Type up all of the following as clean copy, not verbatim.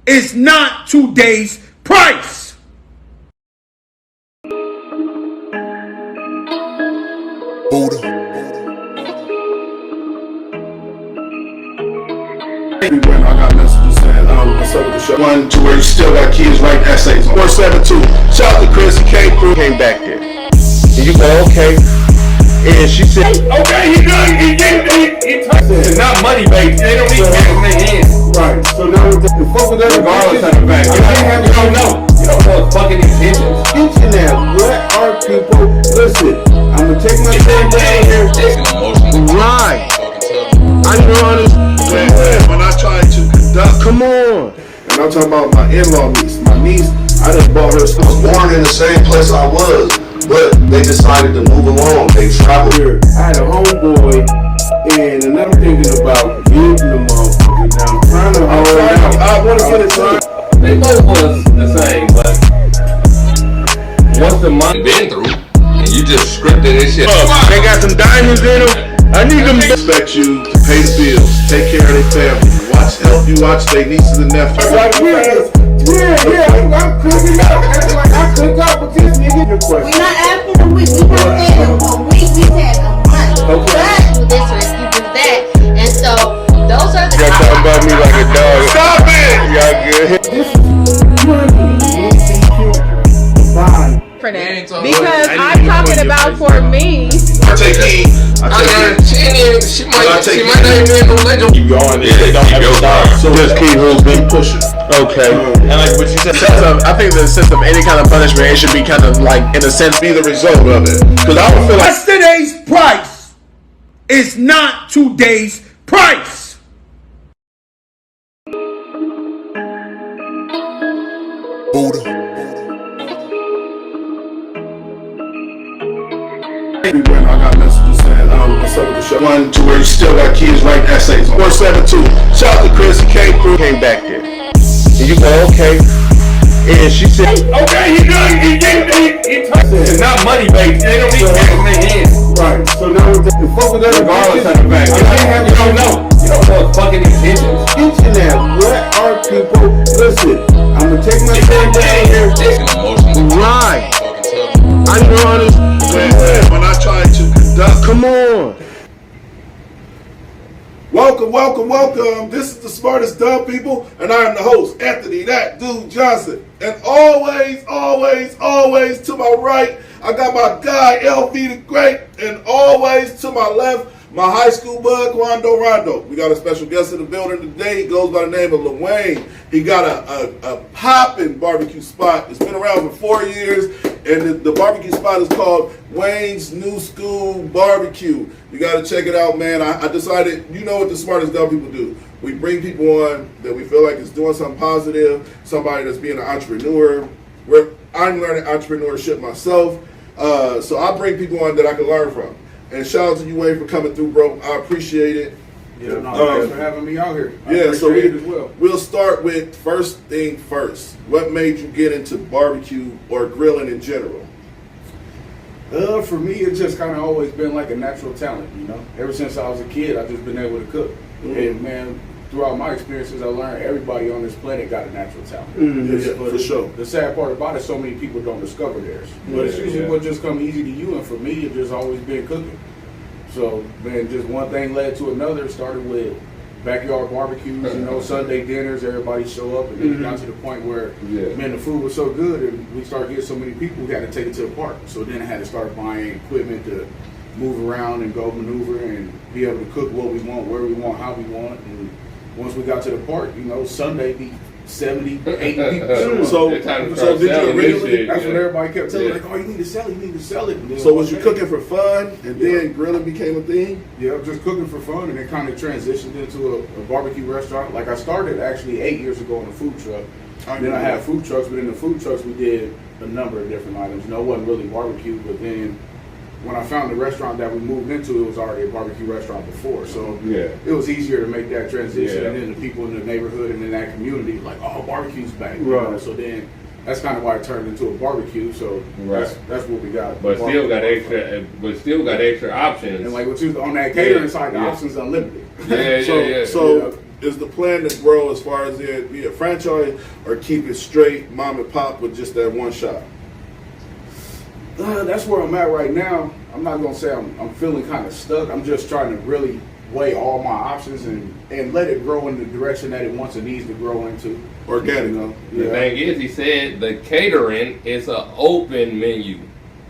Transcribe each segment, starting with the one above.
is not today's price. Buddha. I got messages saying, what's up with the show? One to where you still got kids writing essays on 472. Shout out to Chris, he came through. Came back there. And you go, okay. And she said, okay, he good. It's not money based. They don't need cash in their hands. Right. So now the fuck with that Regardless of the fact. You don't know. You don't know his fucking intentions. Attention now. What are people? Listen, I'm gonna take my time down here. right. I know understand. When I try to conduct, Come on. and I'm talking about my in-law niece. My niece, I done bought her I was born in the same place I was, but they decided to move along. They traveled. here. I had a homeboy, and another thinking about getting the motherfucker. Now I'm trying to hold out. I want to get it done. They both was the same, but once the money been through, and you just scripted this shit. They got some diamonds in them. I need them. Expect you to pay the bills, take care of their family, help you watch their nieces and nephews. I'm cooking up. Like I cook up with this nigga. Your question. We're not asking them week. We not saying them 1 week. We said a month. Okay. But do this or you do that. And so those are the Y'all talking about me like a dog. Stop it! Y'all good? This is money. You need to buy. For that. Because I'm talking about for me. I take heed. She might not even be in no legend. Keep going. They don't have to stop. So Just keep moving. pushing. Okay. And like what you said, I think the sense of any kind of punishment, it should be kind of like, in a sense, Be the result of it. Because I would feel like Yesterday's price is not today's price. Buddha. everywhere. I got messages saying, what's up with the show? One to where you still got kids writing essays on 472. Shout out to Chris, he came through. Came back there. And you go, okay. And she said, Okay, he good. It's not money based. They don't need cash in their hands. Right. So now the fuck with that Regardless of the fact. You don't know. You don't know his fucking intentions. Attention now. What are people? Listen, I'm gonna take my time down here. right. I know understand. When I try to conduct, Come on. Welcome. This is the Smartest Dumb People, and I am the host, Anthony That Dude Johnson. And always to my right, I got my guy LV the Great, and always to my left, my high school bud, Quando Rondo. We got a special guest in the building today. He goes by the name of Lil Wayne. He got a poppin' barbecue spot. It's been around for 4 years, and the barbecue spot is called Wayne's New School Barbecue. You got to check it out, man. I decided, you know what the Smartest Dumb People do. We bring people on that we feel like is doing something positive, somebody that's being an entrepreneur. I'm learning entrepreneurship myself, so I bring people on that I can learn from. And shout out to you, Wayne, for coming through, bro. I appreciate it. Yeah, thanks for having me out here. We'll start with first thing first. What made you get into barbecue or grilling in general? For me, it's just kind of always been like a natural talent, you know. Ever since I was a kid, I've just been able to cook. And man, throughout my experiences, I learned everybody on this planet got a natural talent. For sure. The sad part about it, so many people don't discover theirs. But it's usually what just come easy to you, and for me, it's just always been cooking. So, man, just one thing led to another. Started with backyard barbecues, you know, Sunday dinners, everybody show up, and then it got to the point where, man, the food was so good, and we started getting so many people, we had to take it to the park. So then I had to start buying equipment to move around and go maneuver and be able to cook what we want, where we want, how we want. And once we got to the park, you know, Sunday be 70, 80 people. So did you originally? That's what everybody kept telling me. Like, oh, you need to sell it. And then So was you cooking for fun, and then grilling became a thing? Yeah, just cooking for fun, and it kind of transitioned into a barbecue restaurant. Like I started actually 8 years ago in a food truck. Then I had food trucks, but in the food trucks we did a number of different items. You know, it wasn't really barbecue, but then when I found the restaurant that we moved into, it was already a barbecue restaurant before. So it was easier to make that transition. And then the people in the neighborhood and in that community like, oh, barbecue's back. You know? So then that's kind of why it turned into a barbecue. So that's what we got. But still got extra options. And like what you on that catering side, the options unlimited. So is the plan to grow as far as it be a franchise or keep it straight mom and pop with just that one shop? That's where I'm at right now. I'm not gonna say I'm feeling kind of stuck. I'm just trying to really weigh all my options and let it grow in the direction that it wants and needs to grow into. Organic. You know? The thing is, he said the catering is an open menu.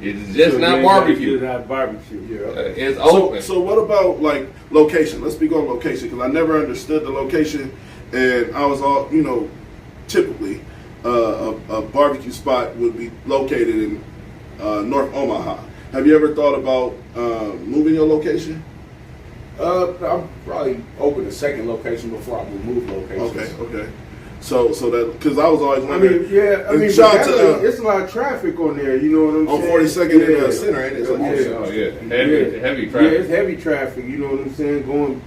It's just not barbecue. It's not barbecue. Yeah. It's open. So what about like location? Let's speak on location because I never understood the location, and I was all typically a barbecue spot would be located in North Omaha. Have you ever thought about moving your location? I'm probably open to second location before I move locations. Okay. So that because I was always I wondering. mean, shout out to it's a lot of traffic on there. You know what I'm on saying? 42nd in the center, ain't it? It's like Oh yeah, heavy traffic. Yeah, it's heavy traffic. You know what I'm saying? Going,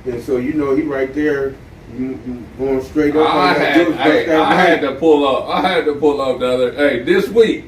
and so he right there, going straight up. I had to pull up the other. Hey, this week.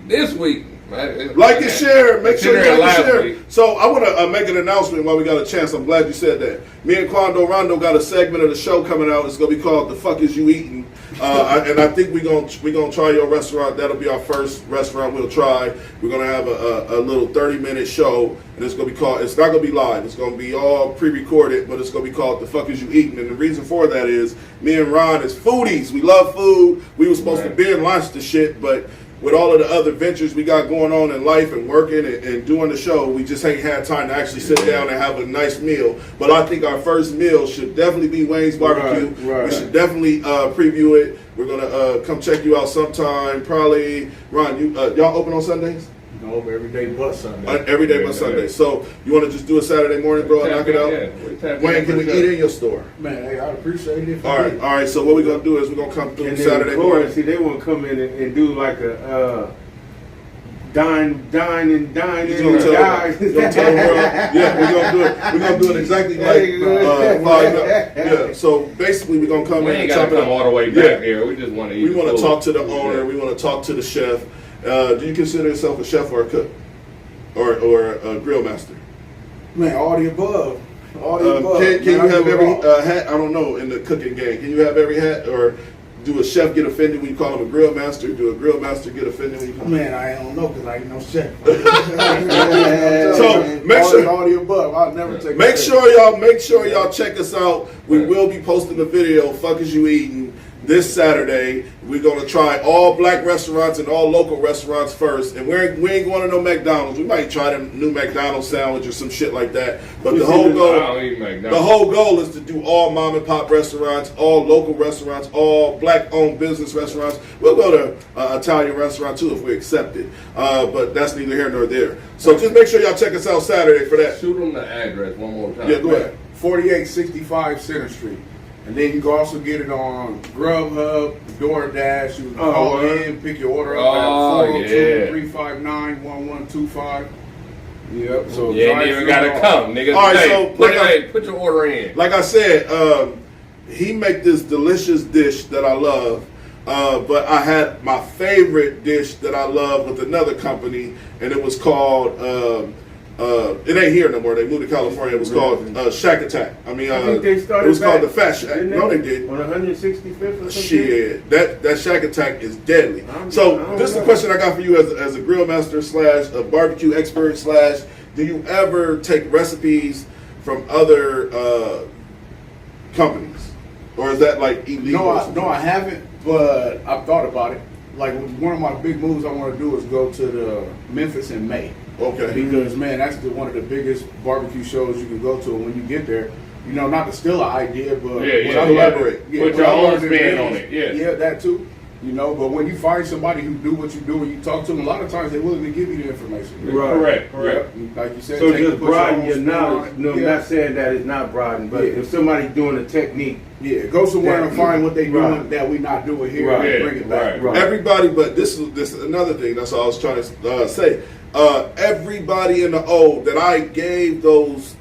Like and share. Make sure you like and share. Week. So I want to make an announcement while we got a chance. I'm glad you said that. Me and Quando Rondo got a segment of the show coming out. It's gonna be called "The Fuck Is You Eating," and I think we're gonna try your restaurant. That'll be our first restaurant we'll try. We're gonna have a little 30-minute show, and it's gonna be called. It's not gonna be live. It's gonna be all pre-recorded, but it's gonna be called "The Fuck Is You Eating." And the reason for that is me and Ron is foodies. We love food. We were supposed to binge lunch the shit, but with all of the other ventures we got going on in life and working and doing the show, we just ain't had time to actually sit down and have a nice meal. But I think our first meal should definitely be Wayne's Barbecue. Right. We should definitely preview it. We're gonna come check you out sometime. Probably, Ron, y'all open on Sundays? No, every day but Sunday. Every day but Sunday. So you want to just do a Saturday morning, bro, and knock it out? Wayne, can we eat in your store? Man, hey, I'd appreciate it. All right. So what we're gonna do is we're gonna come through And Saturday then morning. see, they want to come in and do like a dine He's and gonna die. tell the world. Yeah, we're gonna do it. We're gonna do it exactly like 5. Yeah. So basically, we're gonna come We in ain't and gotta chop it come all up. the way back here. We just want to eat. We want to food. talk to the owner. We want to talk to the chef. Do you consider yourself a chef or a cook, or a grill master? Man, all the above. All the above. Can you Man, have I do every it all. hat? I don't know in the cooking game. Can you have every hat, or do a chef get offended when you call him a grill master? Do a grill master get offended when you call him? Man, I don't know because I ain't no chef. So make sure. all the above. I'll never take. Make sure y'all check us out. We will be posting a video. Fuck Is You Eating this Saturday. We're gonna try all black restaurants and all local restaurants first, and we ain't going to no McDonald's. We might try the new McDonald's sandwich or some shit like that. But the whole I goal. don't eat McDonald's. The whole goal is to do all mom and pop restaurants, all local restaurants, all black-owned business restaurants. We'll go to Italian restaurant too if we accept it, but that's neither here nor there. So just make sure y'all check us out Saturday for that. Shoot them the address one more time. Yeah, go ahead. 4865 Center Street. And then you can also get it on Grubhub, DoorDash. You can call in, pick your order up at 402-359-1125. Yep. So You ain't even gotta come, nigga. All right, Hey, so put your order in. Like I said, he make this delicious dish that I love. But I had my favorite dish that I love with another company, and it was called. It ain't here no more. They moved to California. It was called Shack Attack. I mean, I think they started. it was called back, the Fat Shack. didn't No, they did. On 165th or something. Shit, that Shack Attack is deadly. So this is a question I got for you as a grill master / a barbecue expert / do you ever take recipes from other companies, or is that like illegal? No, I haven't, but I've thought about it. Like one of my big moves I want to do is go to the Memphis in May. Okay. Because man, that's one of the biggest barbecue shows you can go to. And when you get there, not to steal an idea, but elaborate. Put your own spin on it. Yeah, that too. But when you find somebody who do what you do and you talk to them, a lot of times they're willing to give you the information. Correct. Yep. Like you said, So take just put your broaden own your spin on knowledge. it. No, I'm not saying that it's not broaden, but if somebody's doing a technique, go somewhere and find what they doing Right. that we not doing here Right. and bring it back. Right. Everybody, but this is another thing. That's all I was trying to say. Everybody in the O that I gave those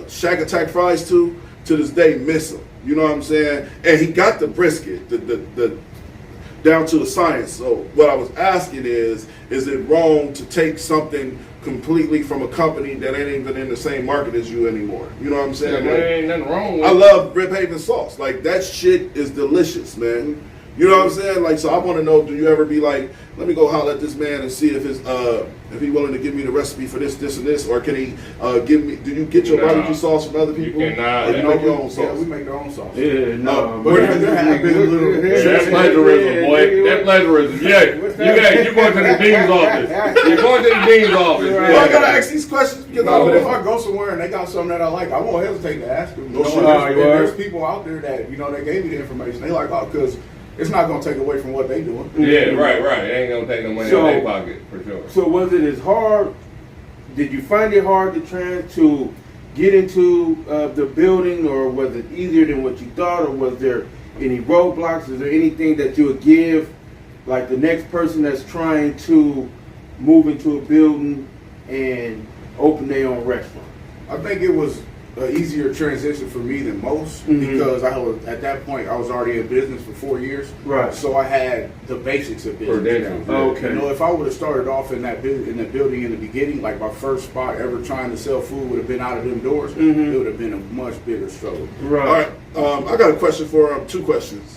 Shack Attack fries to this day miss them. You know what I'm saying? And he got the brisket. down to the science. So what I was asking is it wrong to take something completely from a company that ain't even in the same market as you anymore? You know what I'm saying? Yeah, there ain't nothing wrong with I it. love Rip Haven sauce. Like, that shit is delicious, man. You know what I'm saying? Like, so I want to know, do you ever be like, let me go holler at this man and see if if he willing to give me the recipe for this, and this, or can he give me? Do you get your Nah. barbecue sauce from other people? You cannot. Or you make your own Yeah, sauce? we make our own sauce. Yeah, no. Where but there have been little- That's plagiarism, boy. That's plagiarism. Yeah, you're going to the dean's office. You're going to the dean's office. Right. Well, I gotta ask these questions because No, but if I I go somewhere and they got something that I like, I won't hesitate to ask them. No shit. There's people out there that, they gave me the information. They like, because it's not going to take away from what they doing. Yeah, right. It ain't gonna take no money So- out of their pocket for sure. So was it as hard? Did you find it hard to get into the building, or was it easier than what you thought, or was there any roadblocks? Is there anything that you would give, like the next person that's trying to move into a building and open their own restaurant? I think it was an easier transition for me than most because at that point I was already in business for 4 years. Right. So I had the basics of business. Credentials, down. yeah. Okay. If I would have started off in that building in the beginning, like my first spot ever trying to sell food would have been out of them doors, it would have been a much bigger struggle. Right. All right, I got a question for him. 2 questions.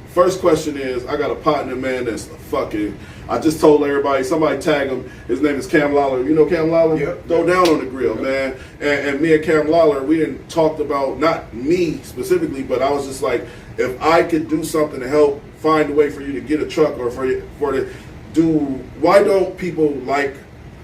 First question is, I got a partner, man, that's fucking. I just told everybody, somebody tag him. His name is Cam Lawler. You know Cam Lawler? Yep. Throw down on the grill, man. And me and Cam Lawler, we didn't talked about, not me specifically, but I was just like, if I could do something to help find a way for you to get a truck or why don't people like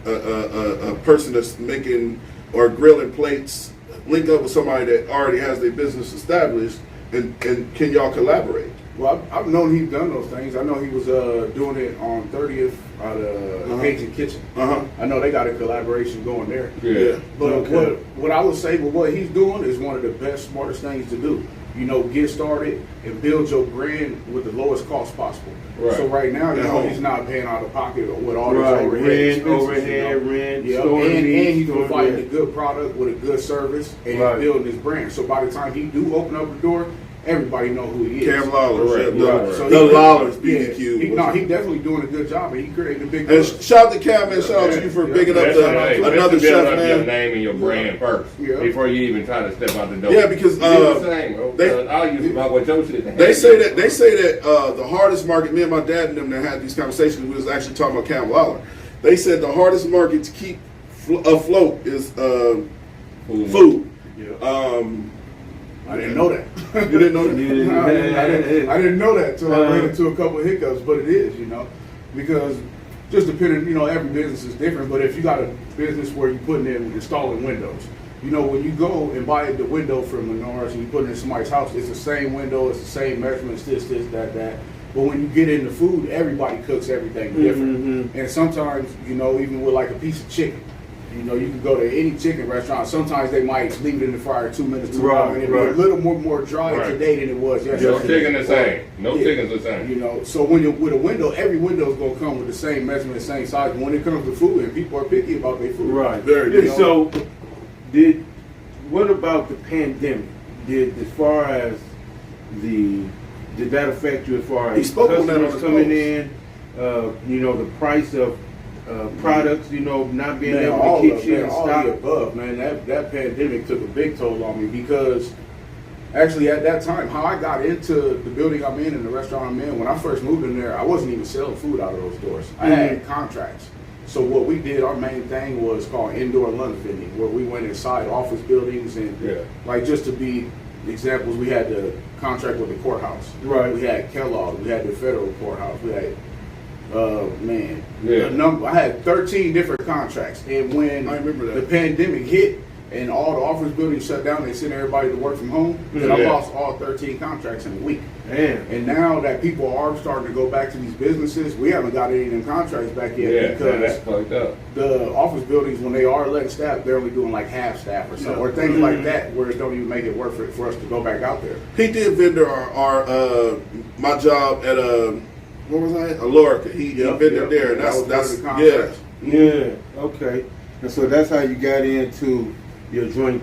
a person that's making or grilling plates link up with somebody that already has their business established, and can y'all collaborate? Well, I've known he's done those things. I know he was doing it on 30th out of Cajun Kitchen. I know they got a collaboration going there. Yeah. But what I would say with what he's doing is one of the best, smartest things to do. Get started and build your brand with the lowest cost possible. Right. So right now, he's not paying out of pocket with all this overhead expenses, rent, Yeah, store and fees, he's store providing a rent. good product with a good service, and Right. he's building his brand. So by the time he do open up the door, everybody know who he is. Cam Lawler, Correct. yeah, Right. the he- Lawlers, yeah, BBQ. he definitely doing a good job, and he created a big. And buzz. shout out to Cam, man. Shout out to you for bigging up That's right. another Build chef, up your man. name and your brand first Yeah. before you even try to step out the door. Yeah, because You do the same, bro. they- I'll use about what Joe said. They say that the hardest market. Me and my dad and them that had these conversations. We was actually talking about Cam Lawler. They said the hardest market to keep afloat is food. Yeah. I didn't know that. You didn't know that? I didn't know that until I ran into a couple of hiccups, but it is, because just depending, every business is different. But if you got a business where you're putting in installing windows, when you go and buy the window from Menards and you put it in somebody's house, it's the same window, it's the same measurements, this, that. But when you get into food, everybody cooks everything different. And sometimes, even with like a piece of chicken, you can go to any chicken restaurant. Sometimes they might leave it in the fryer 2 minutes too long, and it'll be a little more dry today than it was yesterday. No chicken the same. No chicken's the same. So when you're with a window, every window is gonna come with the same measurement, the same size. But when it comes to food, and people are picky about their food, Right. Very You good. know? So, what about the pandemic? Did that affect you as far He as spoke on that on customers his coming post. in? The price of products, not being Man, able all to keep of shit in all the stock. above, man. That pandemic took a big toll on me because actually at that time, how I got into the building I'm in and the restaurant I'm in, when I first moved in there, I wasn't even selling food out of those doors. I had contracts. So what we did, our main thing was called indoor lunch vending, where we went inside office buildings and like just to be examples, we had the contract with the courthouse. Right. We had Kellogg, we had the federal courthouse, we had Yeah. I had 13 different contracts, and when I remember that. the pandemic hit and all the office buildings shut down, they sent everybody to work from home. Then I Yeah. lost all 13 contracts in a week. Damn. And now that people are starting to go back to these businesses, we haven't got any of them contracts back yet Yeah, because that's fucked up. the office buildings, when they are letting staff, they're only doing like half staff or something, or things like that, where it don't even make it worth it for us to go back out there. He did vendor my job at what was I at? Alorica. He vended there, and That was that's part of the contract. Yeah. Okay. And so that's how you got into your joint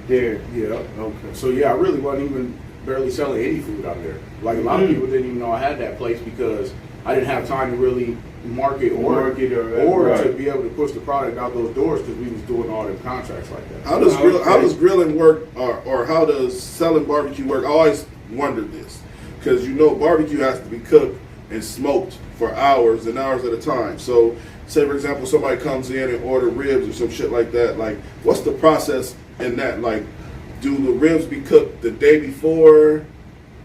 there. Yeah. Okay. So yeah, I really wasn't even barely selling any food out there. Like a lot of people didn't even know I had that place because I didn't have time to really market or to be able to push the product out those doors because we was doing all the contracts like that. How does grilling work, or how does selling barbecue work? I always wondered this because barbecue has to be cooked and smoked for hours and hours at a time. So, say for example, somebody comes in and order ribs or some shit like that. Like, what's the process in that? Like, do the ribs be cooked the day before?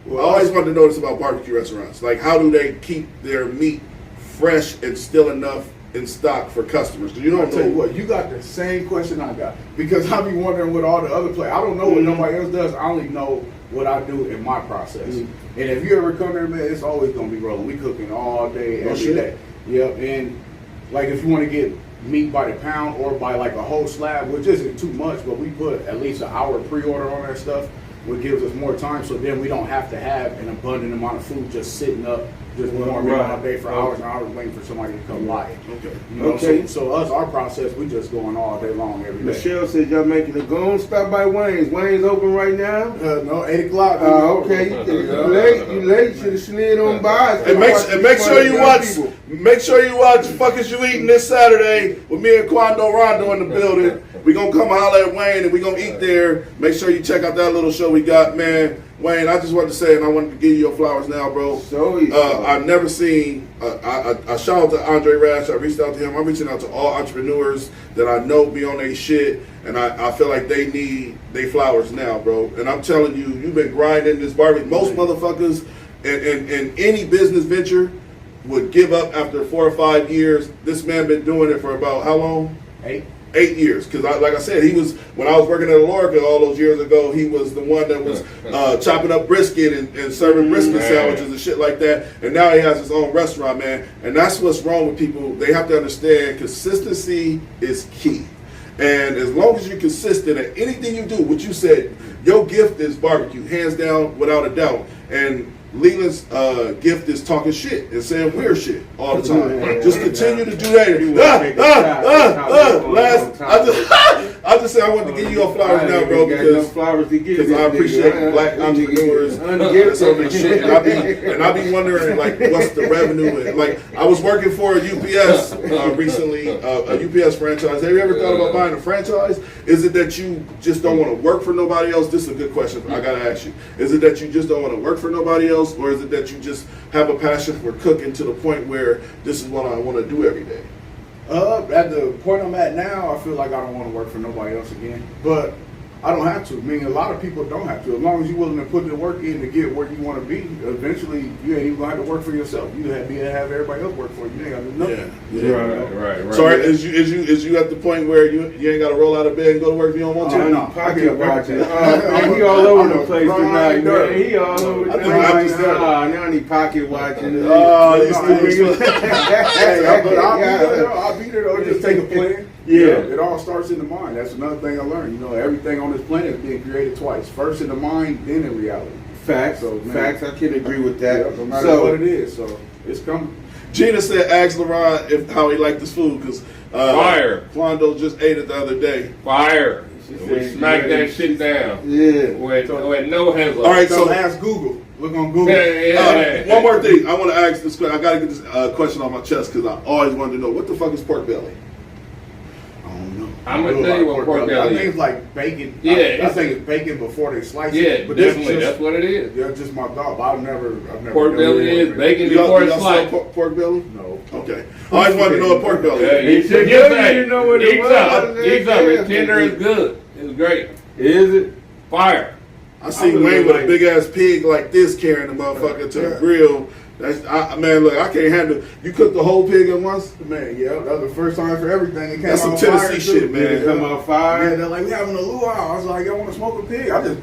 Well, I always wanted to know this about barbecue restaurants. Like, how do they keep their meat fresh and still enough in stock for customers? Do you know? I'll tell you what, you got the same question I got because I be wondering what all the other play. I don't know what nobody else does. I only know what I do in my process. And if you ever come there, man, it's always gonna be rolling. We cooking all day, every day. Yep. And like if you want to get meat by the pound or by like a whole slab, which isn't too much, but we put at least an hour pre-order on that stuff, which gives us more time. So then we don't have to have an abundant amount of food just sitting up, just warming all day for hours and hours waiting for somebody to come by. Okay. So our process, we just going all day long every day. Michelle said y'all making a go on stop by Wayne's. Wayne's open right now? No, 8 o'clock. Okay. You late. Should have slid on by. And make sure you watch. Make sure you watch Fuck Is You Eating this Saturday with me and Quando Rondo in the building. We gonna come holler at Wayne and we gonna eat there. Make sure you check out that little show we got, man. Wayne, I just wanted to say, and I wanted to give you your flowers now, bro. I've never seen. I shout out to Andre Rash. I reached out to him. I'm reaching out to all entrepreneurs that I know be on their shit, and I feel like they need their flowers now, bro. And I'm telling you, you've been grinding this barbecue. Most motherfuckers in any business venture would give up after 4 or 5 years. This man been doing it for about how long? 8 years, because like I said, he was, when I was working at Alorica all those years ago, he was the one that was chopping up brisket and serving brisket sandwiches and shit like that, and now he has his own restaurant, man. And that's what's wrong with people. They have to understand consistency is key, and as long as you're consistent at anything you do, what you said, your gift is barbecue, hands down, without a doubt. And Leland's gift is talking shit and saying weird shit all the time. Just continue to do that. I just say I want to give you your flowers now, bro, because I appreciate black entrepreneurs that's on this shit. And I be wondering, like, what's the revenue? Like, I was working for a UPS recently, a UPS franchise. Have you ever thought about buying a franchise? Is it that you just don't want to work for nobody else? This is a good question I gotta ask you. Is it that you just don't want to work for nobody else? Or is it that you just have a passion for cooking to the point where this is what I want to do every day? At the point I'm at now, I feel like I don't want to work for nobody else again. But I don't have to. I mean, a lot of people don't have to. As long as you're willing to put the work in to get where you want to be, eventually you ain't even going to have to work for yourself. You have everybody else work for you. You ain't got to do nothing. Yeah. Right. So is you at the point where you ain't got to roll out of bed and go to work if you don't want to? No. Pocket watching. He all over the place tonight, man. He all over the place. Now I need pocket watching. I'll be there though. Just take a plan. Yeah, it all starts in the mind. That's another thing I learned. You know, everything on this planet is being created twice. First in the mind, then in reality. Facts. Facts. I can agree with that. Yeah, no matter what it is. So it's coming. Gina said, ask LeRon how he liked his food because fire. Quando just ate it the other day. Fire. We smack that shit down. Yeah. With no hands. All right, so ask Google. Look on Google. One more thing. I want to ask this question. I got to get this question on my chest because I always wanted to know what the fuck is pork belly? I'm gonna tell you what pork belly is. I think it's like bacon. Yeah, I think it's bacon before they slice it. Yeah, but definitely, that's what it is. That's just my thought. I've never. Pork belly is bacon before it's sliced. Pork belly? No. Okay. I always wanted to know what pork belly is. You didn't know what it was. It's tender. It's good. It's great. Is it? Fire. I seen Wayne with a big ass pig like this carrying the motherfucker to the grill. Man, look, I can't handle. You cooked the whole pig at once, man. Yeah, that was the first time for everything. It came That's some Tennessee shit, man. It come out fire. Yeah, they're like, we having a luau. I was like, y'all want to smoke a pig? I just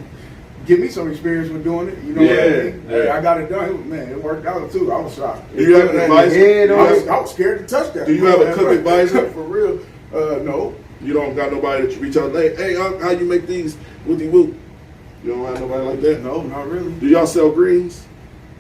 give me some experience with doing it. You know what I mean? Hey, I got it done. Man, it worked out too. I was shocked. Do you have an advisor? I was scared to touch that. Do you have a cook advisor? For real? No. You don't got nobody that you reach out to, hey, how you make these whoopty whoop? You don't have nobody like that? No, not really. Do y'all sell greens?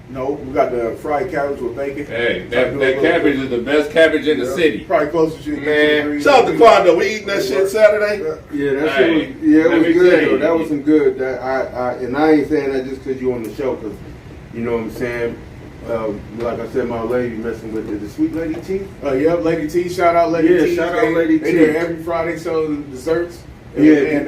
No, we got the fried cabbage with bacon. Hey, that cabbage is the best cabbage in the city. Probably closest you can get Man. to the greens. Shout out to Quando. We eating that shit Saturday. Yeah, that Hey, shit was, yeah, let it me was good tell though. you. That was some good. And I ain't saying that just because you on the show, because you know what I'm saying. Like I said, my lady messing with the sweet lady tea. Yeah, Lady T. Shout out Lady Yeah, T. shout out They- Lady They T. there every Friday selling desserts. Yeah, and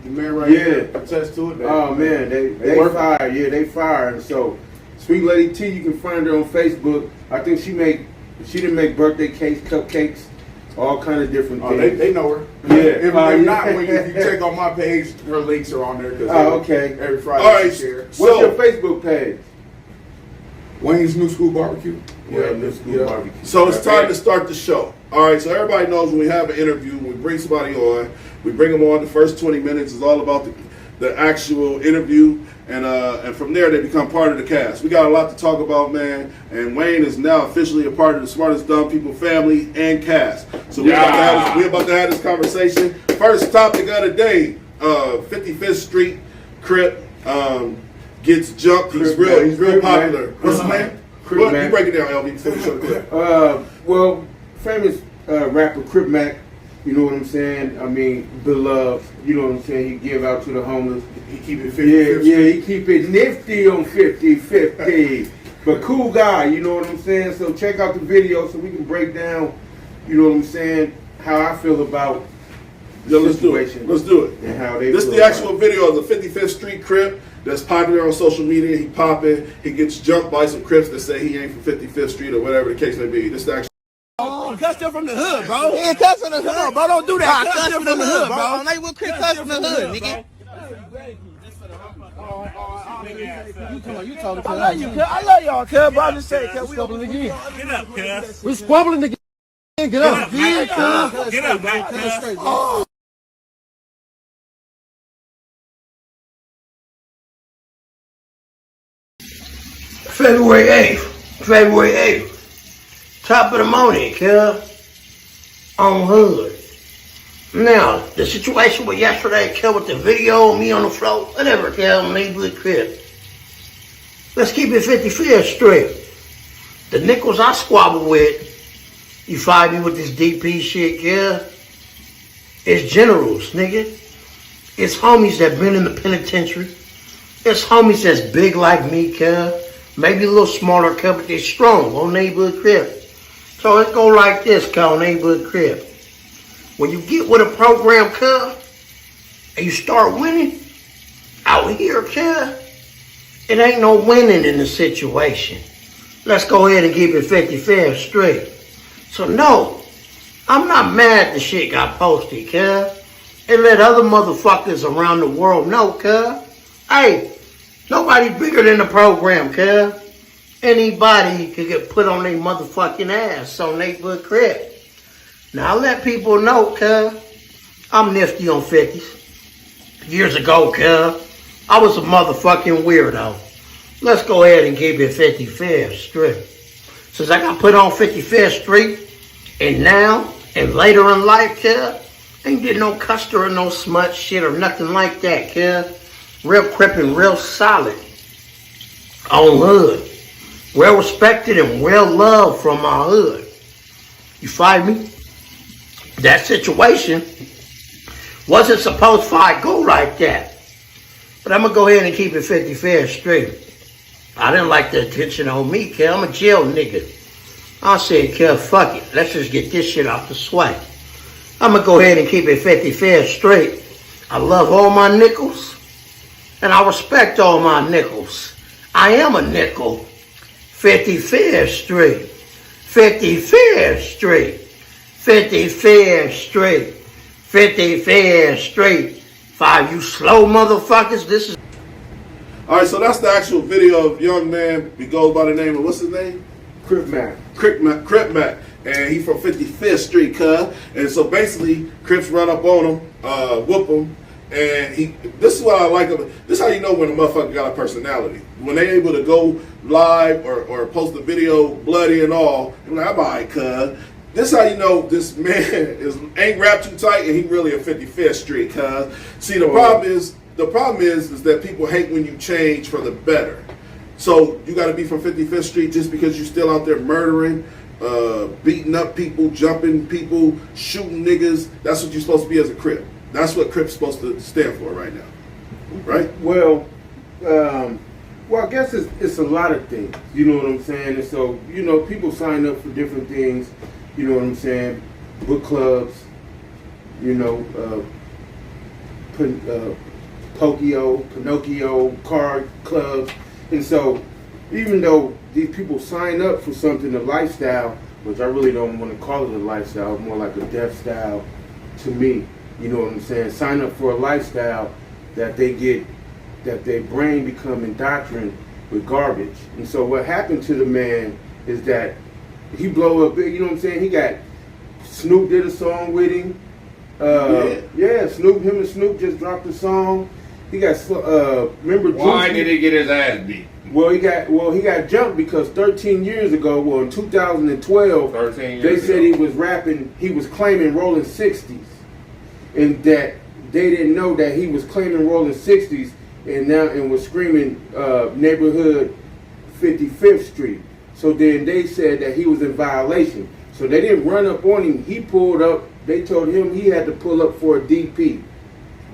the man right Yeah. here attest to it. Oh man, they work. fire. Yeah, they fire. And so, Sweet Lady T, you can find her on Facebook. I think she didn't make birthday cakes, cupcakes, all kind of different Oh, things. they know her. Yeah. If Yeah. not, if you check on my page, her links are on there. Oh, okay. Every Friday All right, she share. What's your Facebook page? Wayne's New School Barbecue. New School Barbecue. So it's time to start the show. All right, so everybody knows when we have an interview, when we bring somebody on, we bring them on. The first 20 minutes is all about the actual interview, and from there they become part of the cast. We got a lot to talk about, man, and Wayne is now officially a part of the Smartest Dumb People family and cast. So we're about to have this conversation. First topic of the day, 55th Street Crip gets jumped. He's real Crip, popular. man. What's his name? Crip, What? man. You break it down, LB, before we show the clip. Well, famous rapper Crip Mac, you know what I'm saying? I mean, beloved, you know what I'm saying? He give out to the homeless. He keep it 50-50. Yeah, he keep it nifty on 50-50. But cool guy, you know what I'm saying? So check out the video so we can break down, you know what I'm saying, how I feel about the Yo, let's do it. situation. Let's do it. And how they This is feel the about actual it. video of the 55th Street Crip that's popular on social media. He popping. He gets jumped by some Crips that say he ain't from 55th Street or whatever the case may be. This is the actual. Custom from the hood, bro. Yeah, custom from the hood, bro. Don't do that. Custom from the hood, bro. Like, we'll quit custom from the hood, nigga. You talking to us. I love y'all, cuz, but I'm just saying, cuz, we squabbling again. Get up, cuz. We squabbling again. Get up. Get up, man, cuz. February 8th, top of the morning, cuz, on Hood. Now, the situation with yesterday, cuz, with the video of me on the floor, whatever, cuz, neighborhood crib. Let's keep it 55th Street. The nickels I squabble with, you find me with this DP shit, cuz, it's generals, nigga. It's homies that been in the penitentiary. It's homies that's big like me, cuz. Maybe a little smaller, cuz, but they strong on neighborhood crib. So it go like this, cuz, on neighborhood crib. When you get with a program, cuz, and you start winning, out here, cuz, it ain't no winning in the situation. Let's go ahead and keep it 55th Street. So no, I'm not mad the shit got posted, cuz. And let other motherfuckers around the world know, cuz. Hey, nobody bigger than the program, cuz. Anybody could get put on their motherfucking ass on neighborhood crib. Now, I let people know, cuz, I'm nifty on 50s. Years ago, cuz, I was a motherfucking weirdo. Let's go ahead and keep it 55th Street. Since I got put on 55th Street, and now, and later in life, cuz, ain't did no custer or no smut shit or nothing like that, cuz. Real crip and real solid. On Hood. Well respected and well loved from my hood. You find me? That situation wasn't supposed to go like that. But I'm going to go ahead and keep it 55th Street. I didn't like the attention on me, cuz. I'm a jail nigga. I said, cuz, fuck it. Let's just get this shit off the sway. I'm going to go ahead and keep it 55th Street. I love all my nickels. And I respect all my nickels. I am a nickel. 55th Street. 55th Street. 55th Street. 55th Street. Five, you slow motherfuckers. This is... All right, so that's the actual video of young man. He goes by the name of, what's his name? Crip Mac. Crip Mac. And he from 55th Street, cuz. And so basically, Crips run up on him, whoop him. And this is what I like of it. This is how you know when a motherfucker got a personality. When they able to go live or post a video bloody and all, I'm like, I'm all right, cuz. This is how you know this man ain't wrapped too tight and he really a 55th Street, cuz. See, the problem is that people hate when you change for the better. So you got to be from 55th Street just because you're still out there murdering, beating up people, jumping people, shooting niggas. That's what you're supposed to be as a Crip. That's what Crip's supposed to stand for right now, right? Well, I guess it's a lot of things. You know what I'm saying? And so, you know, people sign up for different things. You know what I'm saying? Book clubs. You know, Pinocchio card clubs. And so, even though these people sign up for something, a lifestyle, which I really don't want to call it a lifestyle, more like a death style to me. You know what I'm saying? Sign up for a lifestyle that they get, that their brain become indoctrinated with garbage. And so what happened to the man is that he blow up big. You know what I'm saying? He got Snoop did a song with him. Snoop, him and Snoop just dropped a song. He got remember. Why did he get his ass beat? Well, he got jumped because 13 years ago, well, in 2012, they said he was rapping. He was claiming rolling 60s, and that they didn't know that he was claiming rolling 60s, and was screaming neighborhood 55th Street. So then they said that he was in violation. So they didn't run up on him. He pulled up. They told him he had to pull up for a DP.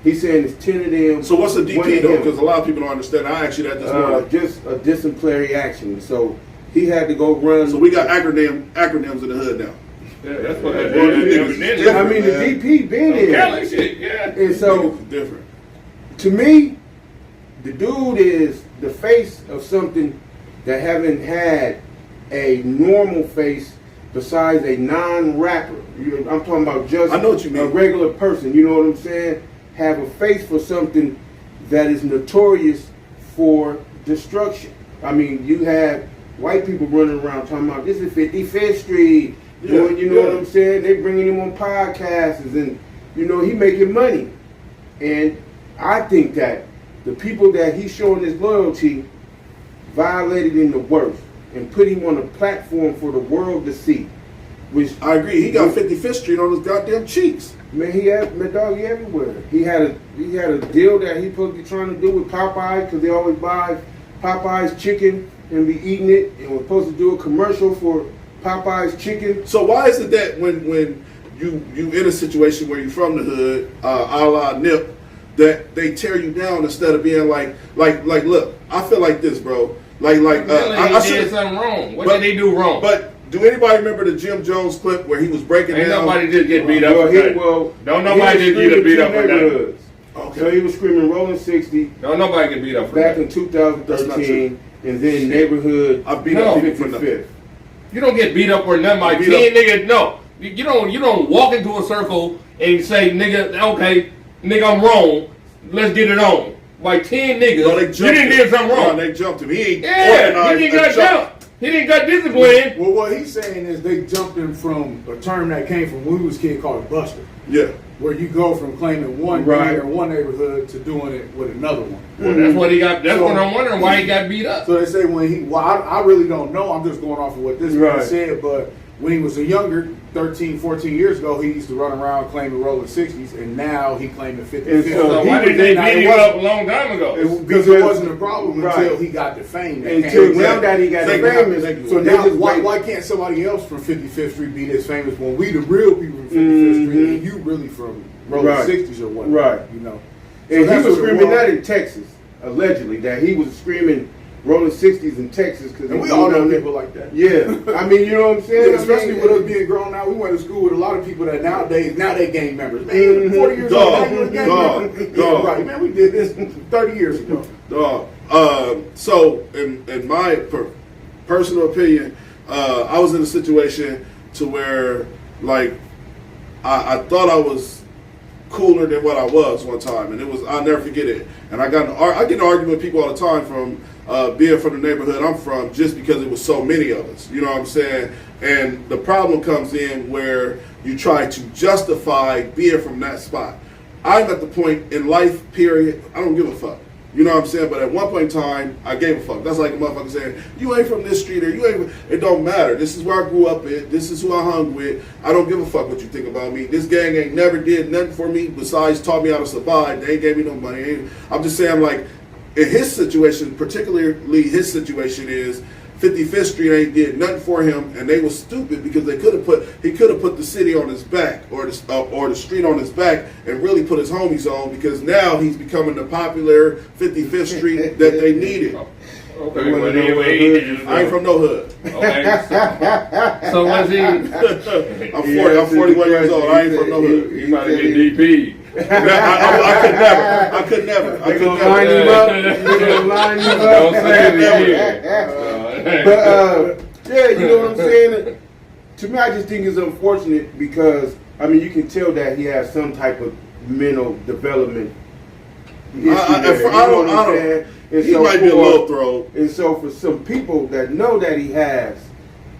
He's saying it's 10 of them. So what's a DP though? Because a lot of people don't understand. I asked you that this morning. Just a disciplinary action. So he had to go run. So we got acronyms in the hood now. Yeah, that's what that is. I mean, the DP been in. Shit, yeah. And so different. To me, the dude is the face of something that haven't had a normal face besides a non-rapper. I'm talking about just I know what you mean. A regular person. You know what I'm saying? Have a face for something that is notorious for destruction. I mean, you have white people running around talking about this is 55th Street. You know what I'm saying? They bringing him on podcasts and, you know, he making money. And I think that the people that he's showing his loyalty violated him the worst and put him on a platform for the world to see. Which I agree. He got 55th Street on his goddamn cheeks. Man, he everywhere. He had a deal that he supposed to be trying to do with Popeyes because they always buy Popeyes chicken and be eating it, and was supposed to do a commercial for Popeyes chicken. So why is it that when you in a situation where you're from the hood, a la Nip, that they tear you down instead of being like look, I feel like this, bro. I did something wrong. What did he do wrong? But do anybody remember the Jim Jones clip where he was breaking down? Nobody did get beat up. Don't nobody did get beat up for that. Okay. So he was screaming rolling 60. Don't nobody get beat up for back that. In 2013, and then neighborhood. I beat up 55th. You don't get beat up for nothing like 10 niggas. No, you don't walk into a circle and say nigga, okay, nigga, I'm wrong. Let's get it on. Like 10 niggas. No, they jumped you didn't get something wrong. No, they jumped him. He ain't he didn't got jumped. He didn't got disciplined. Well, what he's saying is they jumped him from a term that came from when we was kids called a buster. Yeah. Where you go from claiming one gang or one neighborhood to doing it with another one. Well, that's what he got. That's what I'm wondering why he got beat up. So they say when he, I really don't know. I'm just going off of what this man said. But when he was a younger, 13, 14 years ago, he used to run around claiming rolling 60s, and now he claiming 50. So why did they beat him up a long time ago? Because it wasn't a problem until he got the fame. Until now that he got the fame. So now why can't somebody else from 55th Street be this famous when we the real people from 55th Street and you really from rolling 60s or what? Right. You know. And he was screaming that in Texas, allegedly, that he was screaming rolling 60s in Texas. And we all know people like that. Yeah. I mean, you know what I'm saying? Yeah, especially with us being grown now. We went to school with a lot of people that nowadays, now they gang members. Man, 40 years old, now you're a gang member. Yeah, right. Man, we did this 30 years ago. So, in my personal opinion, I was in a situation to where, like, I thought I was cooler than what I was one time, and I'll never forget it. And I get in an argument with people all the time from being from the neighborhood I'm from, just because it was so many of us. You know what I'm saying? And the problem comes in where you try to justify being from that spot. I'm at the point in life, period, I don't give a fuck. You know what I'm saying? But at one point in time, I gave a fuck. That's like a motherfucker saying, you ain't from this street or you ain't. It don't matter. This is where I grew up in. This is who I hung with. I don't give a fuck what you think about me. This gang ain't never did nothing for me besides taught me how to survive. They ain't gave me no money. I'm just saying, like, in his situation, particularly his situation is 55th Street ain't did nothing for him, and they was stupid because he could have put the city on his back or the street on his back and really put his homies on, because now he's becoming the popular 55th Street that they needed. Okay, but anyway, I ain't from no hood. Okay, so was he? I'm 41 years old. I ain't from no hood. He about to get DP. I could never. They gonna line him up. Don't say it again. But yeah, you know what I'm saying? To me, I just think it's unfortunate because I mean you can tell that he has some type of mental development issue. I don't. He might be a low throw. And so for some people that know that he has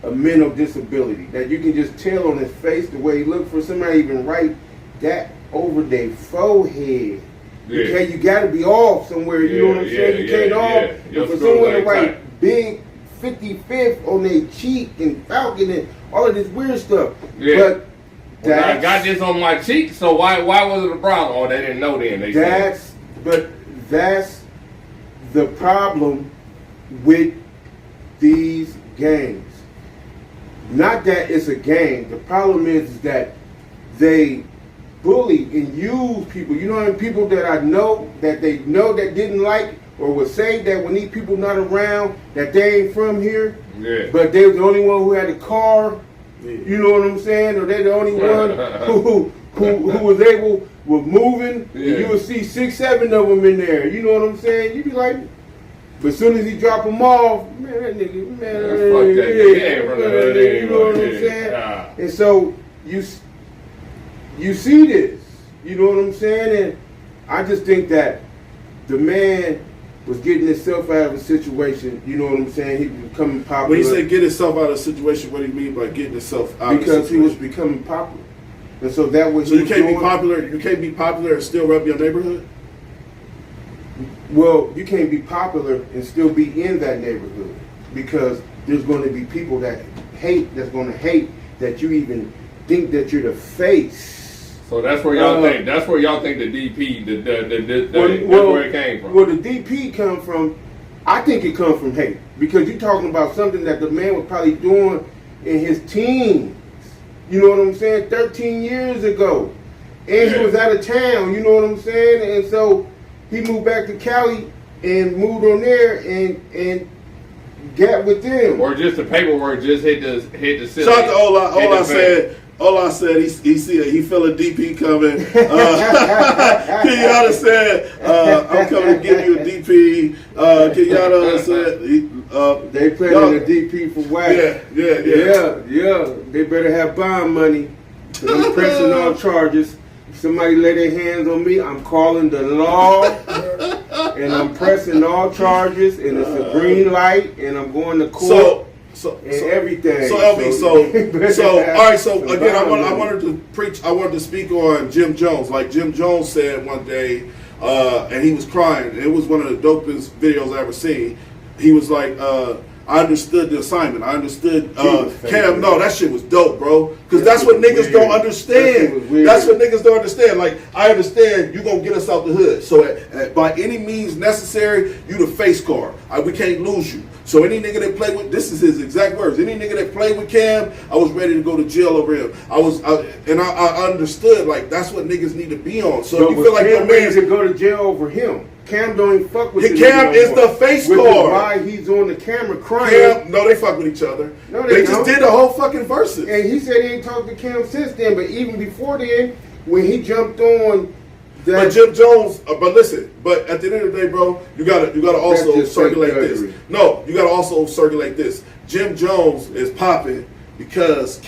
a mental disability, that you can just tell on his face the way he looks, for somebody even write that over their forehead. Yeah. Okay, you got to be off somewhere. You know what I'm saying? You can't off. And for someone to write big 55th on their cheek and Falcon and all of this weird stuff. Yeah. But I got this on my cheek, so why was it a problem? Oh, they didn't know then. That's the problem with these games. Not that it's a game. The problem is that they bully and use people. You know, and people that I know that they know that didn't like or would say that when these people not around that they ain't from here. Yeah. But they were the only one who had a car. Yeah. You know what I'm saying? Or they the only one who was able was moving. Yeah. And you would see 6, 7 of them in there. You know what I'm saying? You'd be like, but as soon as he drop them off, man, that nigga, man, you know what I'm saying? Nah. And so you see this, you know what I'm saying? And I just think that the man was getting himself out of a situation, you know what I'm saying? He was becoming popular. When you say get himself out of a situation, what do you mean by getting himself out of a situation? Because he was becoming popular. And so that was... So you can't be popular, you can't be popular and still rep your neighborhood? Well, you can't be popular and still be in that neighborhood, because there's going to be people that that's going to hate that you even think that you're the face. So that's where y'all think. That's where y'all think the DP, that's where it came from. Well, the DP come from. I think it comes from hate, because you're talking about something that the man was probably doing in his teens. You know what I'm saying? 13 years ago, and he was out of town. You know what I'm saying? And so he moved back to Cali and moved on there and got with them. Or just the paperwork just hit the ceiling. Shout out to Ola said he feel a DP coming. Kenyatta said, I'm coming to give you a DP. Kenyatta said they planning a DP for Wack. Yeah. They better have bond money. I'm pressing all charges. If somebody lay their hands on me, I'm calling the law, and I'm pressing all charges, and it's a green light, and I'm going to court. Everything. So LB, so all right. So again, I wanted to speak on Jim Jones. Like Jim Jones said one day, and he was crying. It was one of the dopest videos I ever seen. He was like, I understood the assignment. I understood Cam. No, that shit was dope, bro. Because that's what niggas don't understand. That's what niggas don't understand. Like, I understand you gonna get us out the hood. So by any means necessary, you the face card. We can't lose you. So any nigga that played with, this is his exact words, any nigga that played with Cam, I was ready to go to jail over him. I understood, like, that's what niggas need to be on. So if you feel like your man to go to jail over him. Cam don't even fuck with him. Cam is the face card. Why he's on the camera crying. No, they fuck with each other. No, they just did the whole fucking verses. And he said he ain't talked to Cam since then, but even before then, when he jumped on that. But Jim Jones, but listen, but at the end of the day, bro, you gotta also circulate this. No, you gotta also circulate this. Jim Jones is popping because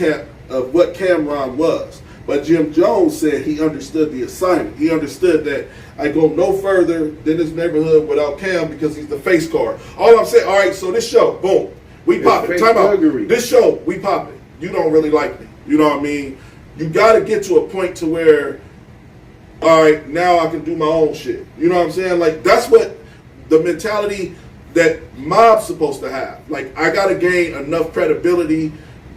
of what Cameron was. But Jim Jones said he understood the assignment. He understood that I go no further than this neighborhood without Cam because he's the face card. All I'm saying, all right, so this show, boom, we pop it. Time out. This show, we pop it. You don't really like me. You know what I mean? You got to get to a point to where, all right, now I can do my own shit. You know what I'm saying? Like, that's what the mentality that Mob's supposed to have. Like, I got to gain enough credibility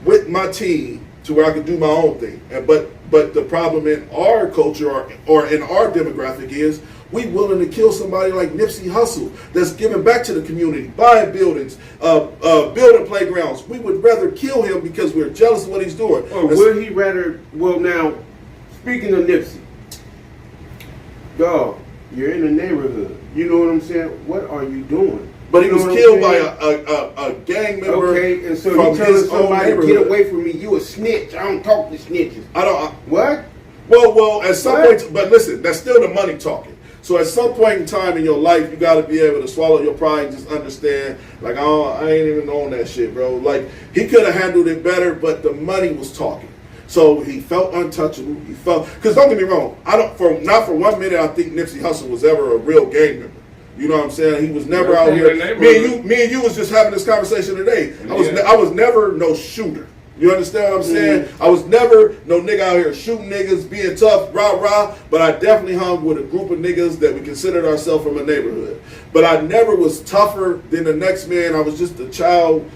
with my team to where I can do my own thing. But the problem in our culture or in our demographic is We willing to kill somebody like Nipsey Hussle that's giving back to the community, buying buildings, building playgrounds. We would rather kill him because we're jealous of what he's doing. Or would he rather, well now, speaking of Nipsey, dog, you're in the neighborhood. You know what I'm saying? What are you doing? But he was killed by a gang member. Okay, and so from you telling his own somebody, neighborhood. get away from me, you a snitch. I don't talk to snitches. What? Well, at some point, but listen, that's still the money talking. So at some point in time in your life, you got to be able to swallow your pride and just understand, like, I ain't even on that shit, bro. Like, he could have handled it better, but the money was talking. So he felt untouchable. He felt, because don't get me wrong, not for 1 minute I think Nipsey Hussle was ever a real gang member. You know what I'm saying? He was never out here. Me and you was just having this conversation today. I was never no shooter. You understand what I'm saying? I was never no nigga out here shooting niggas, being tough, rah. But I definitely hung with a group of niggas that we considered ourselves from a neighborhood. But I never was tougher than the next man. I was just a child,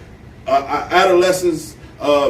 adolescence,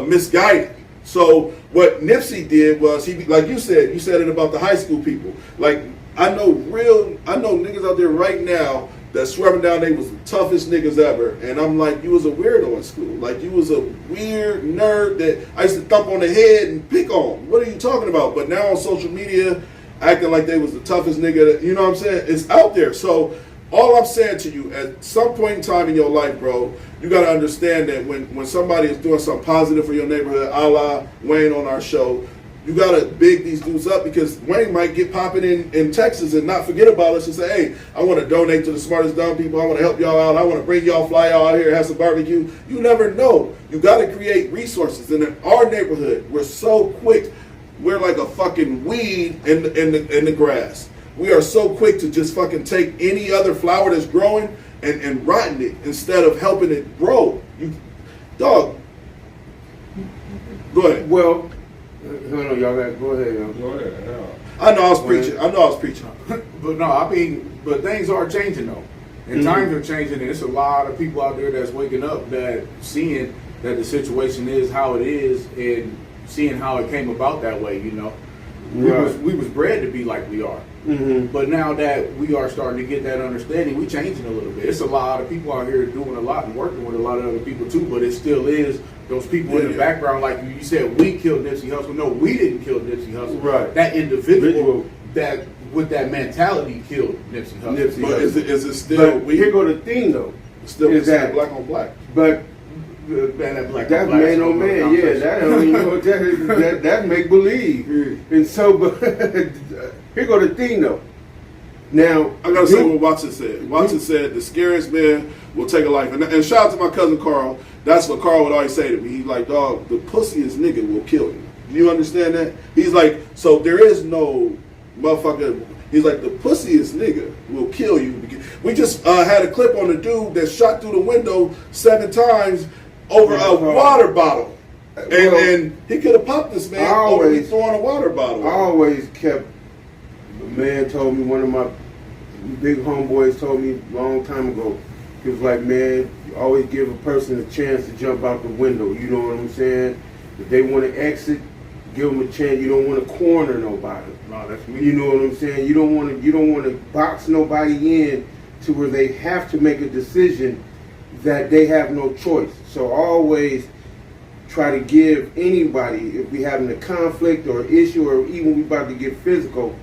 misguided. So what Nipsey did was, he, like you said it about the high school people. Like, I know niggas out there right now that swearing down they was the toughest niggas ever. And I'm like, you was a weirdo in school. Like, you was a weird nerd that I used to thump on the head and pick on. What are you talking about? But now on social media, acting like they was the toughest nigga, that, you know what I'm saying? It's out there. So all I'm saying to you, at some point in time in your life, bro, you got to understand that when somebody is doing something positive for your neighborhood, a la Wayne on our show, you got to big these dudes up, because Wayne might get popping in Texas and not forget about us and say, hey, I want to donate to the Smartest Dumb People. I want to help y'all out. I want to bring y'all, fly y'all out here, have some barbecue. You never know. You got to create resources. And in our neighborhood, we're so quick. We're like a fucking weed in the grass. We are so quick to just fucking take any other flower that's growing and rotten it instead of helping it grow. Dog. Go ahead. Well, hold on, y'all got go ahead, y'all. Go ahead. Yeah. I know I was preaching. But no, I mean, but things are changing though, and times are changing, and it's a lot of people out there that's waking up, that seeing that the situation is how it is, and seeing how it came about that way. You know, we was bred to be like we are. But now that we are starting to get that understanding, we changing a little bit. It's a lot of people out here doing a lot and working with a lot of other people too, but it still is those people in the background, like you said, we killed Nipsey Hussle. No, we didn't kill Nipsey Hussle. Right. That individual that with that mentality killed Nipsey Hussle. But is it still? But here go the thing though. Still is that black on black. But that's man on man. Yeah, that don't even know that make believe. And so, but here go the thing though. Now I gotta say what Watson said. Watson said the scariest man will take a life. And shout out to my cousin Carl. That's what Carl would always say to me. He's like, dog, the pussiest nigga will kill you. Do you understand that? He's like, so there is no motherfucker. He's like, the pussiest nigga will kill you. We just had a clip on the dude that shot through the window 7 times over a water bottle. And he could have popped this man over me throwing a water bottle. I always kept, a man told me, one of my big homeboys told me a long time ago, he was like, man, you always give a person a chance to jump out the window. You know what I'm saying? If they want to exit, give them a chance. You don't want to corner nobody. No, that's me. You know what I'm saying? You don't want to box nobody in to where they have to make a decision that they have no choice. So always try to give anybody, if we having a conflict or issue, or even we about to get physical,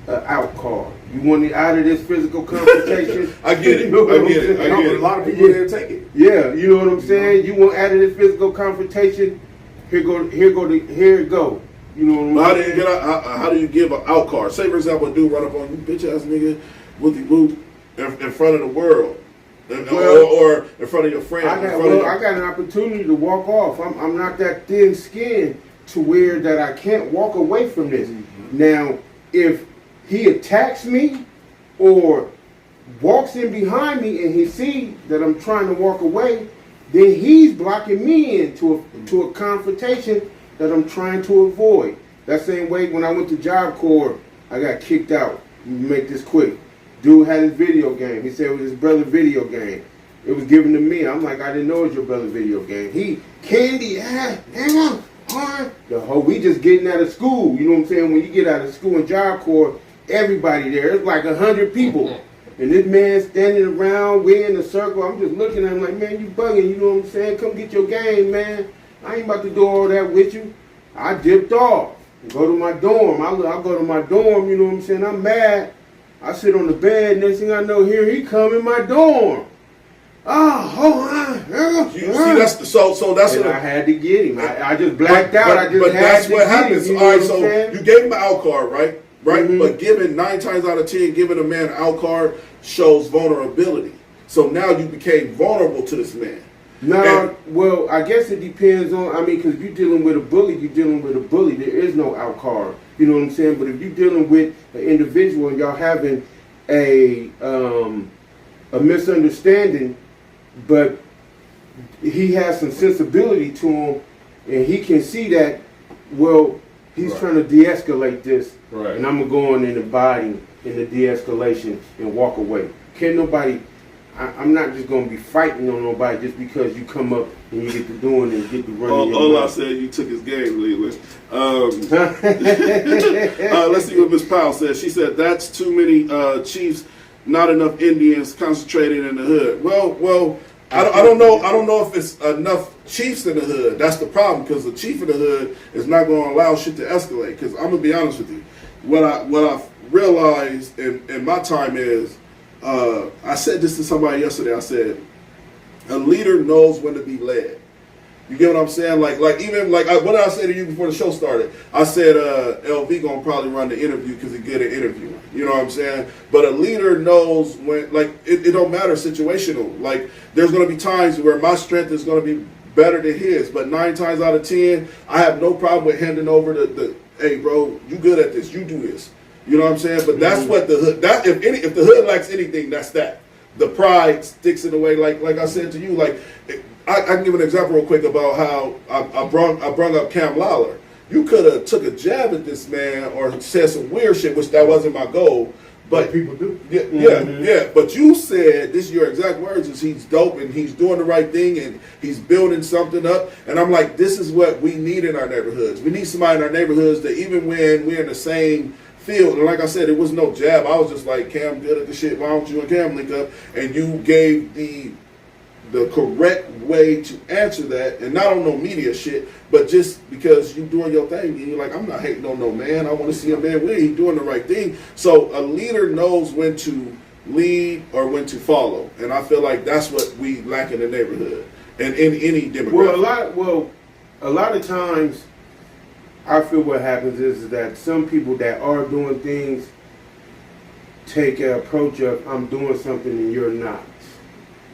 out card. You want it out of this physical confrontation? I get it. You know I get it. A lot of people there take it. Yeah, you know what I'm saying? You want out of this physical confrontation? Here it go. You know what I'm saying? How do you give an out card? Say for example, a dude run up on you, bitch ass nigga, whoopty in front of the world, or in front of your friend. I got an opportunity to walk off. I'm not that thin skinned to where that I can't walk away from this. Now, if he attacks me or walks in behind me and he sees that I'm trying to walk away, then he's blocking me into a confrontation that I'm trying to avoid. That same way when I went to Job Corps, I got kicked out. Make this quick. Dude had his video game. He said it was his brother's video game. It was given to me. I'm like, I didn't know it was your brother's video game. He, candy, hang on. The whole, we just getting out of school. You know what I'm saying? When you get out of school in Job Corps, everybody there. It's like 100 people. And this man standing around, we in a circle. I'm just looking at him like, man, you bugging, you know what I'm saying? Come get your game, man. I ain't about to do all that with you. I dipped off and go to my dorm. I go to my dorm, you know what I'm saying? I'm mad. I sit on the bed. Next thing I know, here he come in my dorm. See, that's the, so that's and what I had to get him. I just blacked out. I just but had that's to what get happens. him. You All know right, what so I'm saying? you gave him an out card, right? Mm-hmm. But giving 9 times out of 10, giving a man an out card shows vulnerability. So now you became vulnerable to this man. No, well, I guess it depends on, I mean, because if you're dealing with a bully, you're dealing with a bully. There is no out card. You know what I'm saying? But if you're dealing with an individual and y'all having a misunderstanding, but he has some sensibility to him, and he can see that, well, he's trying to de-escalate this, and I'm going to go on and abide in the de-escalation and walk away. Can't nobody... I'm not just going to be fighting on nobody just because you come up and you get to doing and get to running. All I said, you took his game, Leland. Let's see what Miss Powell said. She said, that's too many chiefs, not enough Indians concentrated in the hood. Well, I don't know if it's enough chiefs in the hood. That's the problem, because the chief in the hood is not going to allow shit to escalate. Because I'm going to be honest with you. What I've realized in my time is, I said this to somebody yesterday. I said, a leader knows when to be led. You get what I'm saying? What did I say to you before the show started? I said LV gonna probably run the interview because he get an interview. You know what I'm saying? But a leader knows when, it don't matter situational. Like, there's gonna be times where my strength is gonna be better than his, but 9 times out of 10, I have no problem with handing over the hey bro, you good at this, you do this. You know what I'm saying? But that's what the hood, if the hood lacks anything, that's that. The pride sticks in the way, like I said to you, I can give an example real quick about how I brung up Cam Lawler. You could have took a jab at this man or said some weird shit, which that wasn't my goal. But people do. Yeah. But you said, this is your exact words, is he's dope and he's doing the right thing and he's building something up. And I'm like, this is what we need in our neighborhoods. We need somebody in our neighborhoods that even when we're in the same field, and like I said, it was no jab. I was just like, Cam good at the shit. Why don't you and Cam link up? And you gave the correct way to answer that, and not on no media shit, but just because you doing your thing, and you're like, I'm not hating on no man. I want to see a man win. He's doing the right thing. So a leader knows when to lead or when to follow, and I feel like that's what we lack in the neighborhood and in any demographic. A lot of times, I feel what happens is that some people that are doing things take an approach of, I'm doing something and you're not,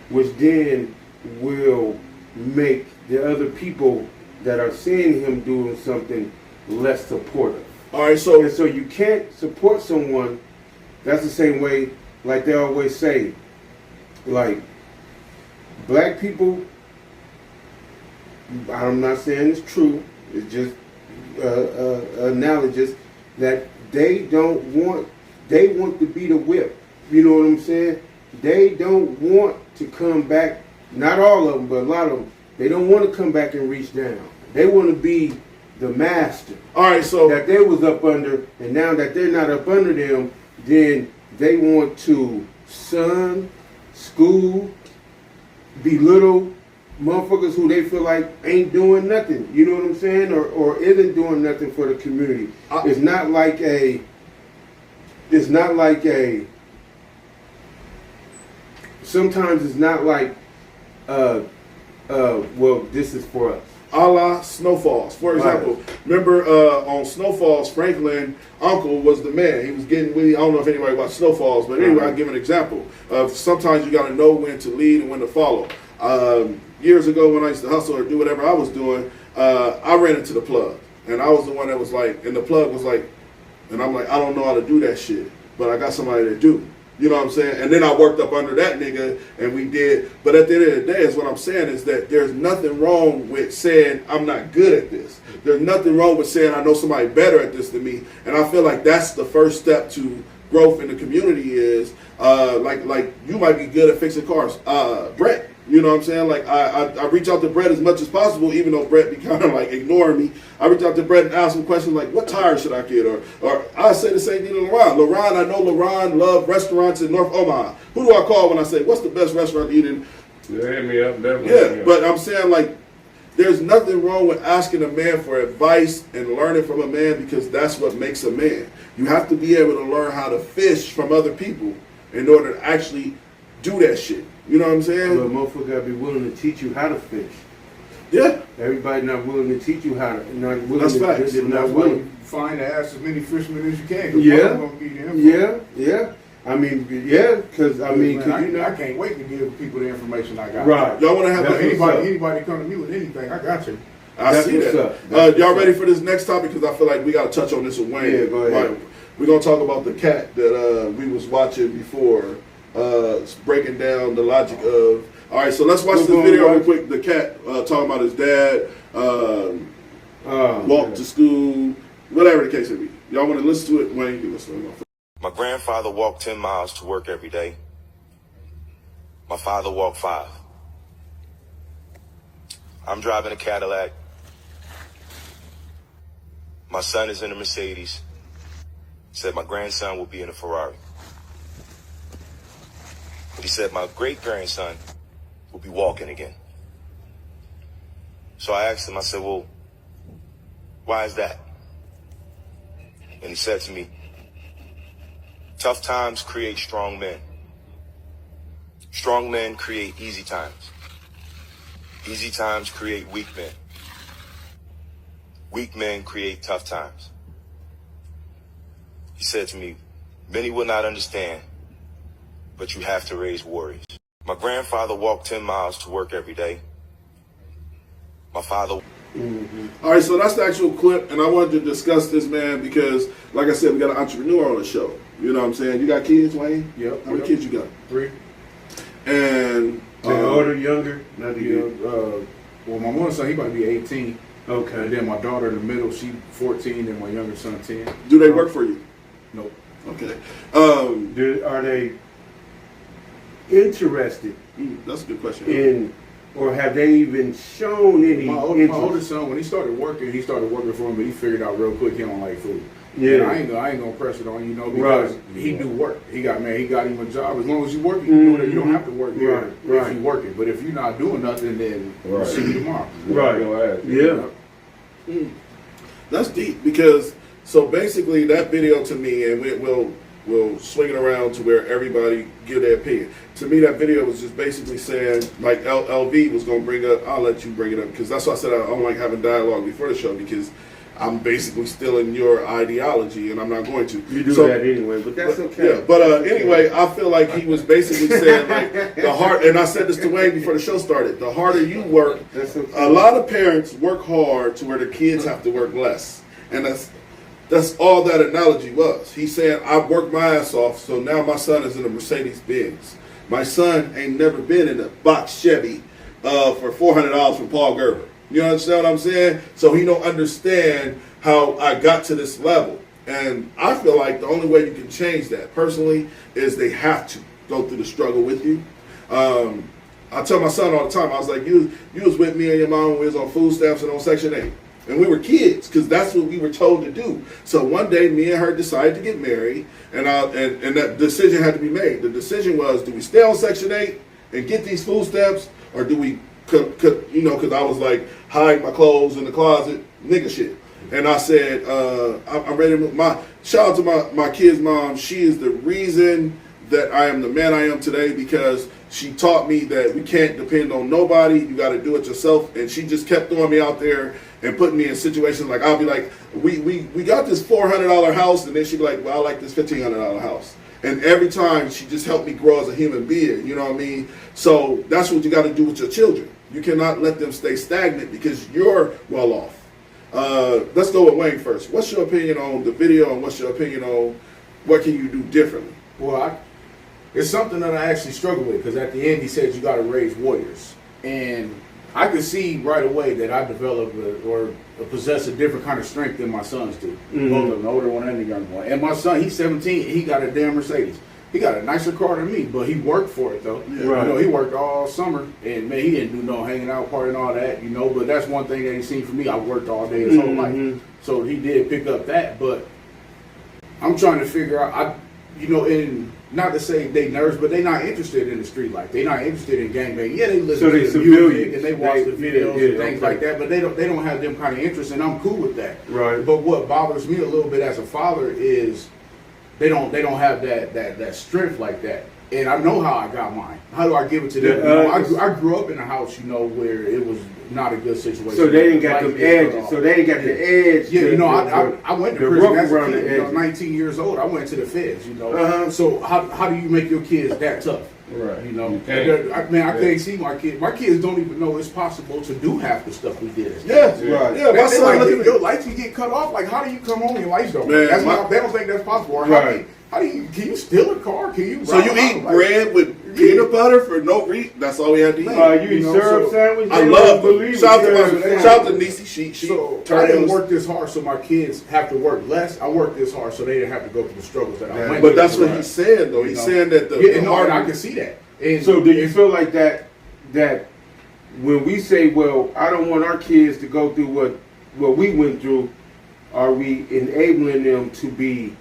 which then will make the other people that are seeing him doing something less supportive. All right, so you can't support someone. That's the same way, like they always say, like, black people, I'm not saying it's true, it's just analogous, that they want to be the whip. You know what I'm saying? They don't want to come back, not all of them, but a lot of them, they don't want to come back and reach down. They want to be the master. All right, so that they was up under, and now that they're not up under them, then they want to school, belittle motherfuckers who they feel like ain't doing nothing. You know what I'm saying? Or isn't doing nothing for the community. It's not like a sometimes it's not like well, this is for us. A la Snowfalls. For example, remember on Snowfalls, Franklin Uncle was the man. He was getting witty. I don't know if anybody watched Snowfalls, but anyway, I'll give an example of sometimes you got to know when to lead and when to follow. Years ago when I used to hustle or do whatever I was doing, I ran into the plug. And I was the one that was like, and the plug was like, and I'm like, I don't know how to do that shit, but I got somebody that do. You know what I'm saying? And then I worked up under that nigga, and we did. But at the end of the day, is what I'm saying is that there's nothing wrong with saying I'm not good at this. There's nothing wrong with saying I know somebody better at this than me. And I feel like that's the first step to growth in the community is, like you might be good at fixing cars. Brett, You know what I'm saying? Like I reach out to Brett as much as possible, even though Brett be kind of like ignoring me. I reach out to Brett and ask him questions like, what tire should I get? Or I say the same thing to LaRon. LaRon, I know LaRon love restaurants in North Omaha. Who do I call when I say, what's the best restaurant to eat in? Yeah, hit me up, definitely. Yeah, but I'm saying like, there's nothing wrong with asking a man for advice and learning from a man, because that's what makes a man. You have to be able to learn how to fish from other people in order to actually do that shit. You know what I'm saying? But motherfucker gotta be willing to teach you how to fish. Yeah. Everybody not willing to teach you how to. Not willing That's to, facts. They're not willing. Find and ask as many fishermen as you can. 'Cause Yeah. one of them gonna give you the info. Yeah. I mean, yeah, because I mean, Man, cause you know, I can't wait to give people the information I got. right? Y'all want to have That's what's up. Anybody come to me with anything, I got you. I That's see what's that. up. That's Y'all what's ready up. for this next topic? Because I feel like we got to touch on this with Wayne. Yeah, go ahead. Right. We're going to talk about the cat that we was watching before, breaking down the logic of... All right, so let's watch this video real quick. The cat talking about his dad, walk to school, whatever the case may be. Y'all want to listen to it? Wayne, you can listen to it. My grandfather walked 10 miles to work every day. My father walked 5. I'm driving a Cadillac. My son is in a Mercedes. Said my grandson will be in a Ferrari. But he said my great-grandson will be walking again. So I asked him, I said, well, why is that? And he said to me, tough times create strong men. Strong men create easy times. Easy times create weak men. Weak men create tough times. He said to me, many will not understand, but you have to raise warriors. My grandfather walked 10 miles to work every day. My father... All right, so that's the actual clip, and I wanted to discuss this, man, because, like I said, we got an entrepreneur on the show. You know what I'm saying? You got kids, Wayne? Yep. How many kids you got? 3. And... older, younger? Not Well, my one son, he about to be 18. Okay. And then my daughter in the middle, she 14, and my younger son 10. Do they work for you? Nope. Okay. Are they interested that's a good question. in, or have they even shown any My interest? oldest son, when he started working for him, but he figured out real quick he don't like food. Yeah. And I ain't gonna press it on you, know, because Right. he do work. He got him a job. As long as you working, you know that you don't have to work here Right. if you working. But if you're not doing nothing, then we'll see you tomorrow. Right. Yeah. That's deep, because so basically that video to me, and we'll swing it around to where everybody give their opinion. To me, that video was just basically saying, like LV was gonna bring up. I'll let you bring it up, because that's why I said I don't like having dialogue before the show, because I'm basically stealing your ideology, and I'm not going to. You do that anyway, but that's okay. Yeah, but anyway, I feel like he was basically saying, like, the hard, and I said this to Wayne before the show started, the harder you work, a lot of parents work hard to where their kids have to work less. And that's all that analogy was. He's saying, I've worked my ass off, so now my son is in a Mercedes-Benz. My son ain't never been in a box Chevy for $400 from Paul Gerber. You understand what I'm saying? So he don't understand how I got to this level. And I feel like the only way you can change that, personally, is they have to go through the struggle with you. I tell my son all the time, I was like, you was with me and your mom when we was on food stamps and on Section 8. And we were kids, because that's what we were told to do. So one day, me and her decided to get married, and that decision had to be made. The decision was, do we stay on Section 8 and get these food stamps, or do we, you know, because I was like, hide my clothes in the closet, nigga shit. And I said, I'm ready to shout out to my kid's mom. She is the reason that I am the man I am today, because she taught me that we can't depend on nobody. You got to do it yourself. And she just kept throwing me out there and putting me in situations like, I'll be like, we got this $400 house, and then she'd be like, well, I like this $1,500 house. And every time she just helped me grow as a human being, you know what I mean? So that's what you got to do with your children. You cannot let them stay stagnant because you're well off. Let's go with Wayne first. What's your opinion on the video, and what's your opinion on what can you do differently? Well, it's something that I actually struggle with, because at the end he said you got to raise warriors. And I could see right away that I develop or possess a different kind of strength than my sons do. Both of them, the older one and the younger one. And my son, he's 17, he got a damn Mercedes. He got a nicer car than me, but he worked for it though. Yeah. Right. You know, he worked all summer, and man, he didn't do no hanging out, party, and all that. You know, but that's one thing that he seen from me. I worked all day his whole life, so he did pick up that. But I'm trying to figure out, and not to say they nerds, but they not interested in the street life. They not interested in gangbang. Yeah, they listen to the music and they watch the videos and things like that, but they don't have them kind of interest, and I'm cool with that. Right. But what bothers me a little bit as a father is they don't have that strength like that. And I know how I got mine. How do I give it to them? I grew up in a house, where it was not a good situation. So they ain't got them edges. So they ain't got the edge. Yeah, I went to prison as a kid. I was 19 years old. I went to the feds. So how do you make your kids that tough? Right. I can't see my kids. My kids don't even know it's possible to do half the stuff we did. Right. Yeah, my son look at your lights can get cut off. Like, how do you come home and your lights don't? Man, They don't think that's possible. Or right. Can you steal a car? Can you? So you eat bread with peanut butter for no reason? That's all we had to eat. You eat syrup sandwich? I love them. Shout out to Niecy. She I didn't work this hard so my kids have to work less. I worked this hard so they didn't have to go through the struggles that I went through. But that's what he's saying, though. He's saying that I can see that. And so do you feel like that when we say, well, I don't want our kids to go through what we went through, are we enabling them to be?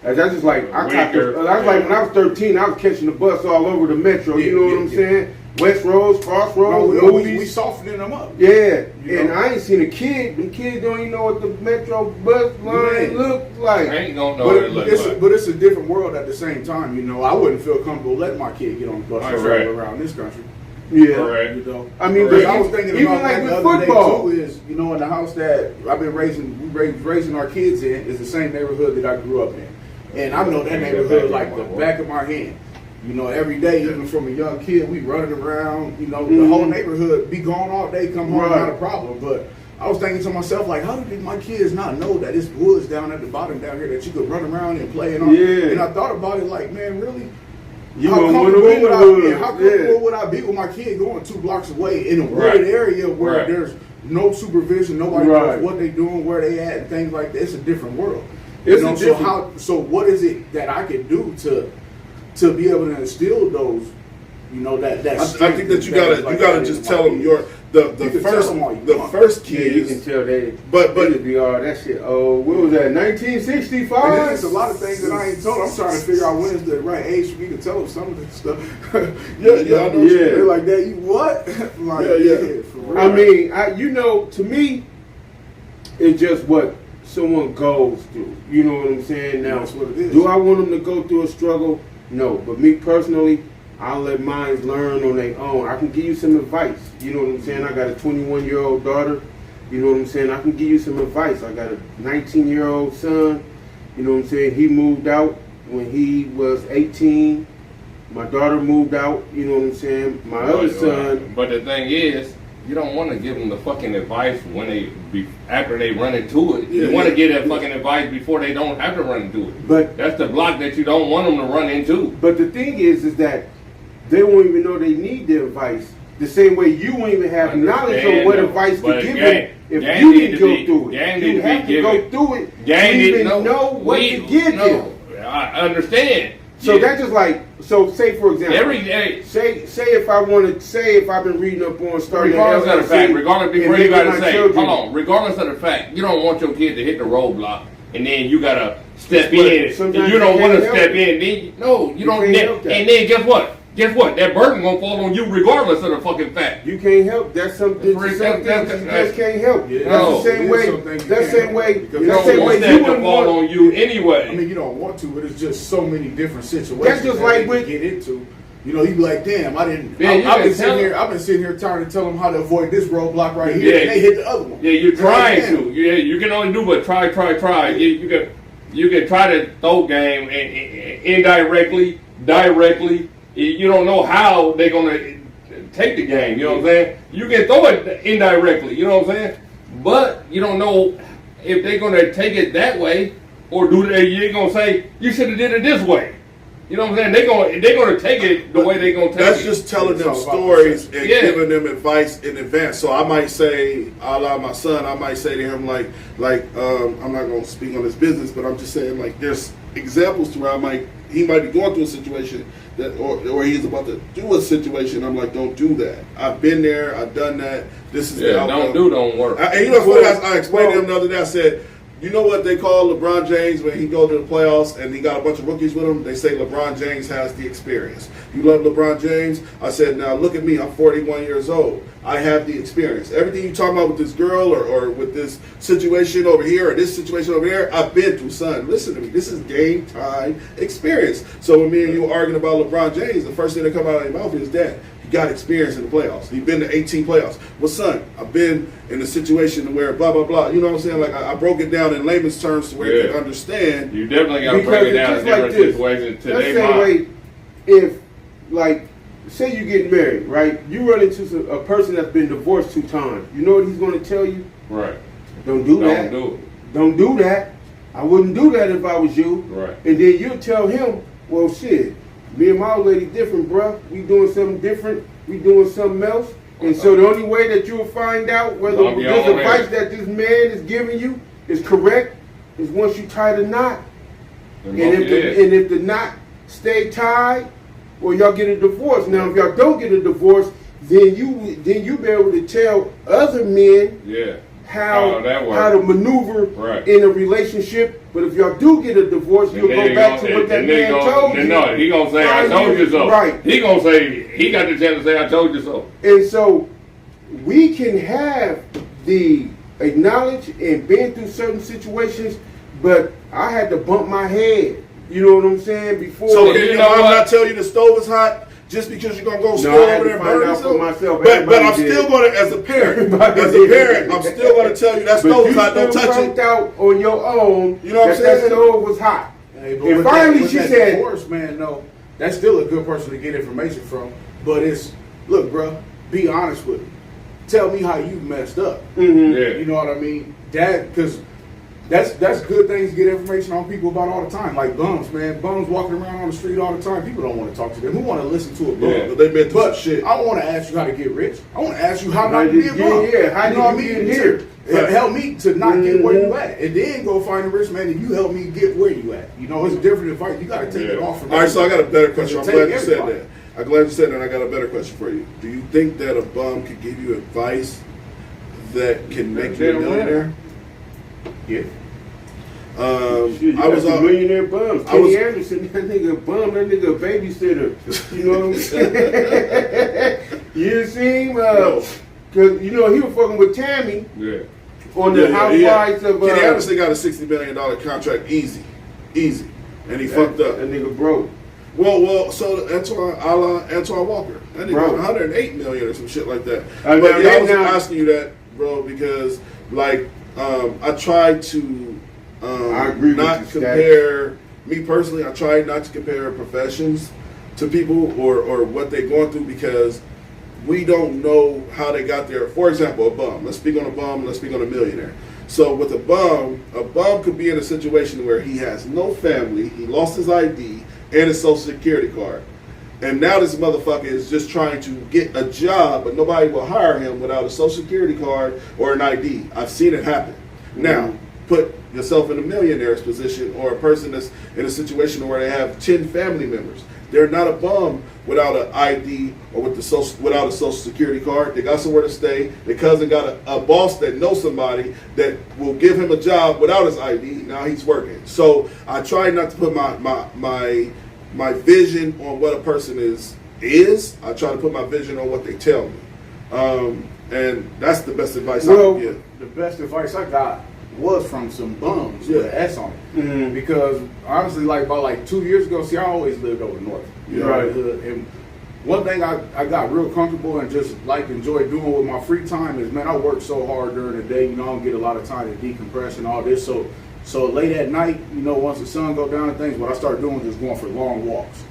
That's just like when I was 13, I was catching the bus all over the metro. You know what I'm saying? West Roads, Crossroads, movies. We softening them up. Yeah, and I ain't seen a kid. The kids don't even know what the metro bus line looks like. I ain't gonna know what it looks like. But it's a different world at the same time. I wouldn't feel comfortable letting my kid get on the bus and travel around this country. Yeah, I mean, I was thinking even about like that with the other football. day too. Is in the house that I've been raising our kids in is the same neighborhood that I grew up in, and I know that neighborhood like the back of my hand. Every day, even from a young kid, we running around. The whole neighborhood be gone all day, come home, not a problem. But I was thinking to myself, like, how did my kids not know that it's woods down at the bottom down here that you could run around and play and all? Yeah. And I thought about it, like, man, really. How comfortable would I be with my kid going 2 blocks away in a wooded area where there's no supervision, nobody knows what they're doing, where they at, and things like that? It's a different world. So what is it that I can do to be able to instill those, that I think that you gotta just tell them the first kids. Yeah, you can tell they. But be all that shit. Oh, what was that? 1965. And there's a lot of things that I ain't told. I'm trying to figure out when is the right age for me to tell them some of this stuff. I know. They're like that. You what? Like, for real. I mean, to me, it's just what someone goes through. You know what I'm saying? Now, that's what it is. Do I want them to go through a struggle? No, but me personally, I'll let mine learn on their own. I can give you some advice. You know what I'm saying? I got a 21-year-old daughter. You know what I'm saying? I can give you some advice. I got a 19-year-old son. You know what I'm saying? He moved out when he was 18. My daughter moved out. You know what I'm saying? My other son. But the thing is, you don't want to give them the fucking advice after they run into it. You want to give that fucking advice before they don't have to run into it. But that's the block that you don't want them to run into. But the thing is that they won't even know they need the advice. The same way you won't even have knowledge of what advice to give them if you didn't go through it. You have to go through it to even know what to give them. I understand. So that's just like, say for example, every day. Say if I've been reading up on starting. Regardless of the fact, regardless of the fact, you don't want your kid to hit the roadblock and then you gotta step in. And you don't want to step in. You don't. And then guess what? That burden gonna fall on you regardless of the fucking fact. You can't help. That's something you just can't help. Yeah, that's the same way. That same way. That same way you wouldn't fall on you anyway. I mean, you don't want to, but it's just so many different situations that's just like we get into. You be like, damn, I've been sitting here trying to tell them how to avoid this roadblock right here, and they hit the other one. Yeah, you're trying to. Yeah, you can only do but try. You can try to throw game indirectly, directly. You don't know how they're gonna take the game. You know what I'm saying? You can throw it indirectly. You know what I'm saying? But you don't know if they're gonna take it that way or you're gonna say you should have did it this way. You know what I'm saying? They're gonna take it the way they're gonna take it. That's just telling them stories and giving them advice in advance. So I might say, a la my son, I might say to him I'm not gonna speak on his business, but I'm just saying there's examples to where I might he might be going through a situation that, or he's about to do a situation. I'm like, don't do that. I've been there. I've done that. This is the outcome. Don't work. And you know what? I explained to him the other day. I said, you know what they call LeBron James when he goes to the playoffs and he got a bunch of rookies with him? They say LeBron James has the experience. You love LeBron James? I said, now look at me. I'm 41 years old. I have the experience. Everything you talking about with this girl or with this situation over here or this situation over there, I've been through, son. Listen to me. This is game time experience. So when me and you were arguing about LeBron James, the first thing that come out of your mouth is that. Got experience in the playoffs. He's been to 18 playoffs. Well, son, I've been in a situation where blah, blah, blah. You know what I'm saying? Like, I broke it down in layman's terms to where you can understand. You definitely got to break it down in different situations today. Let's say, if, like, say you get married, right? You run into a person that's been divorced 2 times. You know what he's going to tell you? Right. Don't do that. Don't do it. Don't do that. I wouldn't do that if I was you. Right. And then you tell him, well, shit, me and my old lady different, bruh. We doing something different. We doing something else. And so the only way that you'll find out whether this advice that this man is giving you is correct is once you tie the knot. And if the knot stay tied, or y'all get a divorce. Now, if y'all don't get a divorce, then you be able to tell other men how to maneuver in a relationship. But if y'all do get a divorce, you'll go back to what that man told you. No, he gonna say, I told you so. Right. He gonna say, he got the chance to say, I told you so. And so we can have the acknowledge and been through certain situations, but I had to bump my head. You know what I'm saying? Before. So you know, I'm not telling you the stove is hot just because you're gonna go store over there and burn yourself. But I'm still gonna, as a parent, I'm still gonna tell you that stove is hot. Don't touch it. Out on your own. You know what I'm saying? That stove was hot. Hey, and finally, she said, "Divorce, man, no, that's still a good person to get information from. But it's look, bro, be honest with me. Tell me how you messed up. Mm-hmm. Yeah. You know what I mean? Because that's good things to get information on people about all the time. Like bums, man. Bums walking around on the street all the time. People don't want to talk to them. Who want to listen to a bum? Yeah, but they've been through shit. I want to ask you how to get rich. I want to ask you how not to be a bum. Yeah, how you know what I mean? Here. Help me to not get where you at. And then go find a rich man and you help me get where you at. You know, it's a different advice. You got to take it off from all right, so I got a better question. I'm glad you said everybody. that. I'm glad you said that. I got a better question for you. Do you think that a bum could give you advice that can make you a millionaire? Yeah. I was a millionaire bum. Kenny Anderson, that nigga bum, that nigga babysitter. You know what I'm saying? You see him? Cause you know he was fucking with Tammy. Yeah. On the Housewives of. Kenny Anderson got a $60 million contract, easy, and he fucked up. That nigga broke. Well, so Antoine Walker, that nigga got 108 million or some shit like that. I was asking you that, bro, because like I tried to I agree not with you, compare. Me personally, I tried not to compare professions to people or what they're going through because we don't know how they got there. For example, a bum. Let's speak on a bum. Let's speak on a millionaire. So with a bum could be in a situation where he has no family, he lost his ID and his social security card. And now this motherfucker is just trying to get a job, but nobody will hire him without a social security card or an ID. I've seen it happen. Now, put yourself in a millionaire's position or a person that's in a situation where they have 10 family members. They're not a bum without an ID or without a social security card. They got somewhere to stay. Their cousin got a boss that knows somebody that will give him a job without his ID. Now he's working. So I try not to put my vision on what a person is. I try to put my vision on what they tell me. And that's the best advice I can give. The best advice I got was from some bums with an S on it. Mm-hmm. Because honestly, about 2 years ago, see, I always lived over north. Right. And one thing I got real comfortable and just enjoy doing with my free time is, man, I work so hard during the day, I don't get a lot of time to decompress and all this. So late at night, once the sun go down and things, what I start doing is just going for long walks.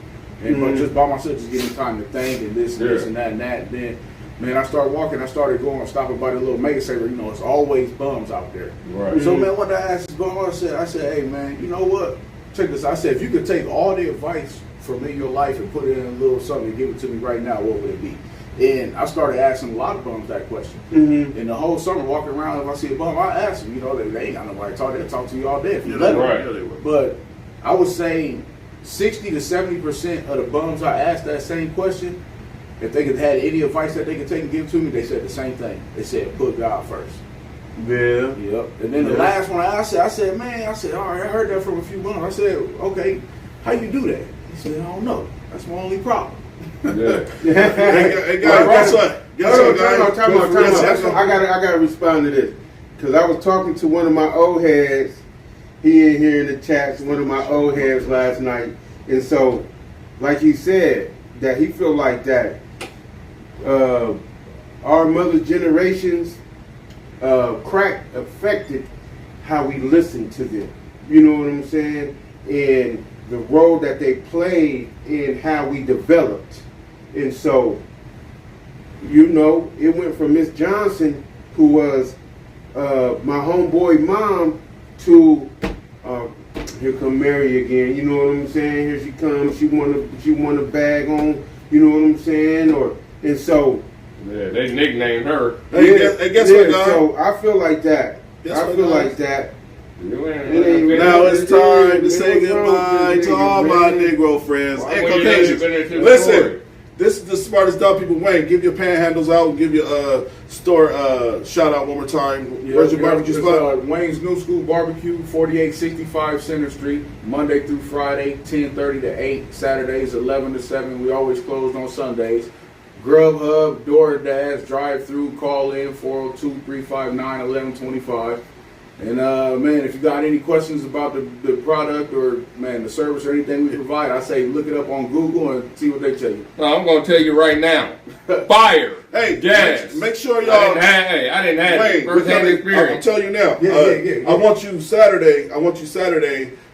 And but just by myself, just getting time to think and this and this and that and that. And then, man, I started walking. I started stopping by the little Mega Saver. It's always bums out there. Right. So, man, what I asked this bum, I said, hey, man, you know what? Check this out. I said, if you could take all the advice from in your life and put it in a little something and give it to me right now, what would it be? And I started asking a lot of bums that question. Mm-hmm. And the whole summer, walking around, if I see a bum, I ask them. They ain't got nobody to talk. They'll talk to you all day if you let them. Right. But I would say 60 to 70% of the bums I asked that same question, if they could had any advice that they could take and give to me, they said the same thing. They said, put God first. Yeah. Yep. And then the last one I said, man, all right, I heard that from a few bums. I said, okay, how you do that? He said, I don't know. That's my only problem. Hey guys, guess what, guys? Time out. I gotta respond to this because I was talking to one of my old heads. He in here in the chats. One of my old heads last night, and so, like he said, that he feel like that our mother's generations crack affected how we listen to them. You know what I'm saying? And the role that they played in how we developed. And so, you know, it went from Miss Johnson, who was my homeboy mom, to here come Mary again. You know what I'm saying? Here she comes. She want a bag on. You know what I'm saying? And so. Yeah, they nicknamed her. Hey, guess what, guys? So I feel like that. Like that. Now it's time to say goodbye to all my Negro friends and Caucasians. Listen, this is the smartest dumb people. Wayne, give your panhandles out and give your store shout out one more time. Where's your barbecue spot? Wayne's New School Barbecue, 4865 Center Street, Monday through Friday, 10:30 to 8. Saturdays, 11 to 7. We always closed on Sundays. Grubhub, DoorDash, drive-through, call in 402-359-1125. And man, if you got any questions about the product or the service or anything we provide, I say look it up on Google and see what they tell you. No, I'm gonna tell you right now. Fire. Hey, gas. Make sure y'all. I didn't have first-hand experience. I'll tell you now. I want you Saturday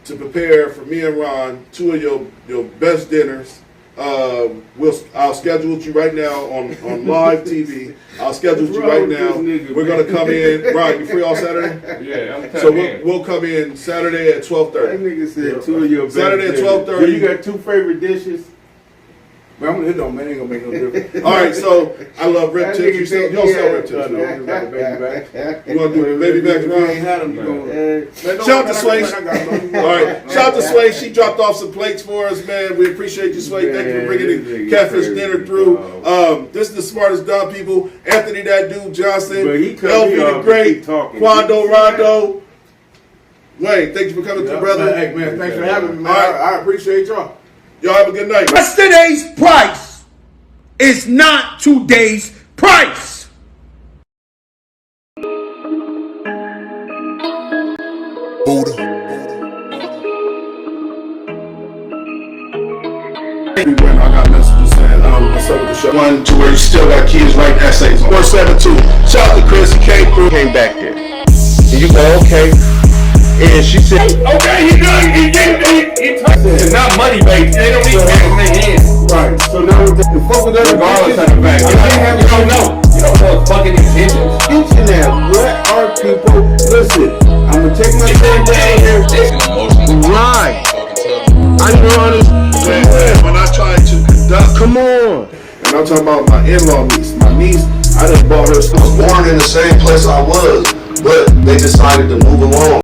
to prepare for me and Ron 2 of your best dinners. I'll schedule you right now on live TV. I'll schedule you right now. We're gonna come in. Ron, you free all Saturday? Yeah, I'm so we'll come in Saturday at 12:30. That nigga said 2 of your best Saturday at 12:30. You got 2 favorite dishes. Man, I'm gonna hit on, man. Ain't gonna make no difference. All right, so I love rib tips. You don't sell rib tips, no. You want to do the baby backs, Ron? Ain't had them. Shout out to Sway. All right, shout out to Sway. She dropped off some plates for us, man. We appreciate you, Sway. Thank you for bringing the catfish dinner through. This is the smartest dumb people. Anthony, that dude Johnson, LV the Great, Quando Rondo. Wayne, thank you for coming through, brother. Hey, man, thanks for having me, man. I appreciate y'all. Y'all have a good night. Yesterday's price is not today's price. Buddha. I got messages saying, what's up with the show? 1 to where you still got kids writing essays on. 472. Shout out to Chris. He came through. Came back there. And you go, okay. And she said, okay, he good. It's not money based. They don't need cash in their hands. Right. So now the focus on regardless of the fact. You don't know. You don't know what's fucking intentions. Internet. What are people? Listen, I'm gonna take my time down here. Right. I know this. When I try to conduct, come on. And I'm talking about my in-law niece. My niece, I done bought her. I was born in the same place I was, but they decided to move along.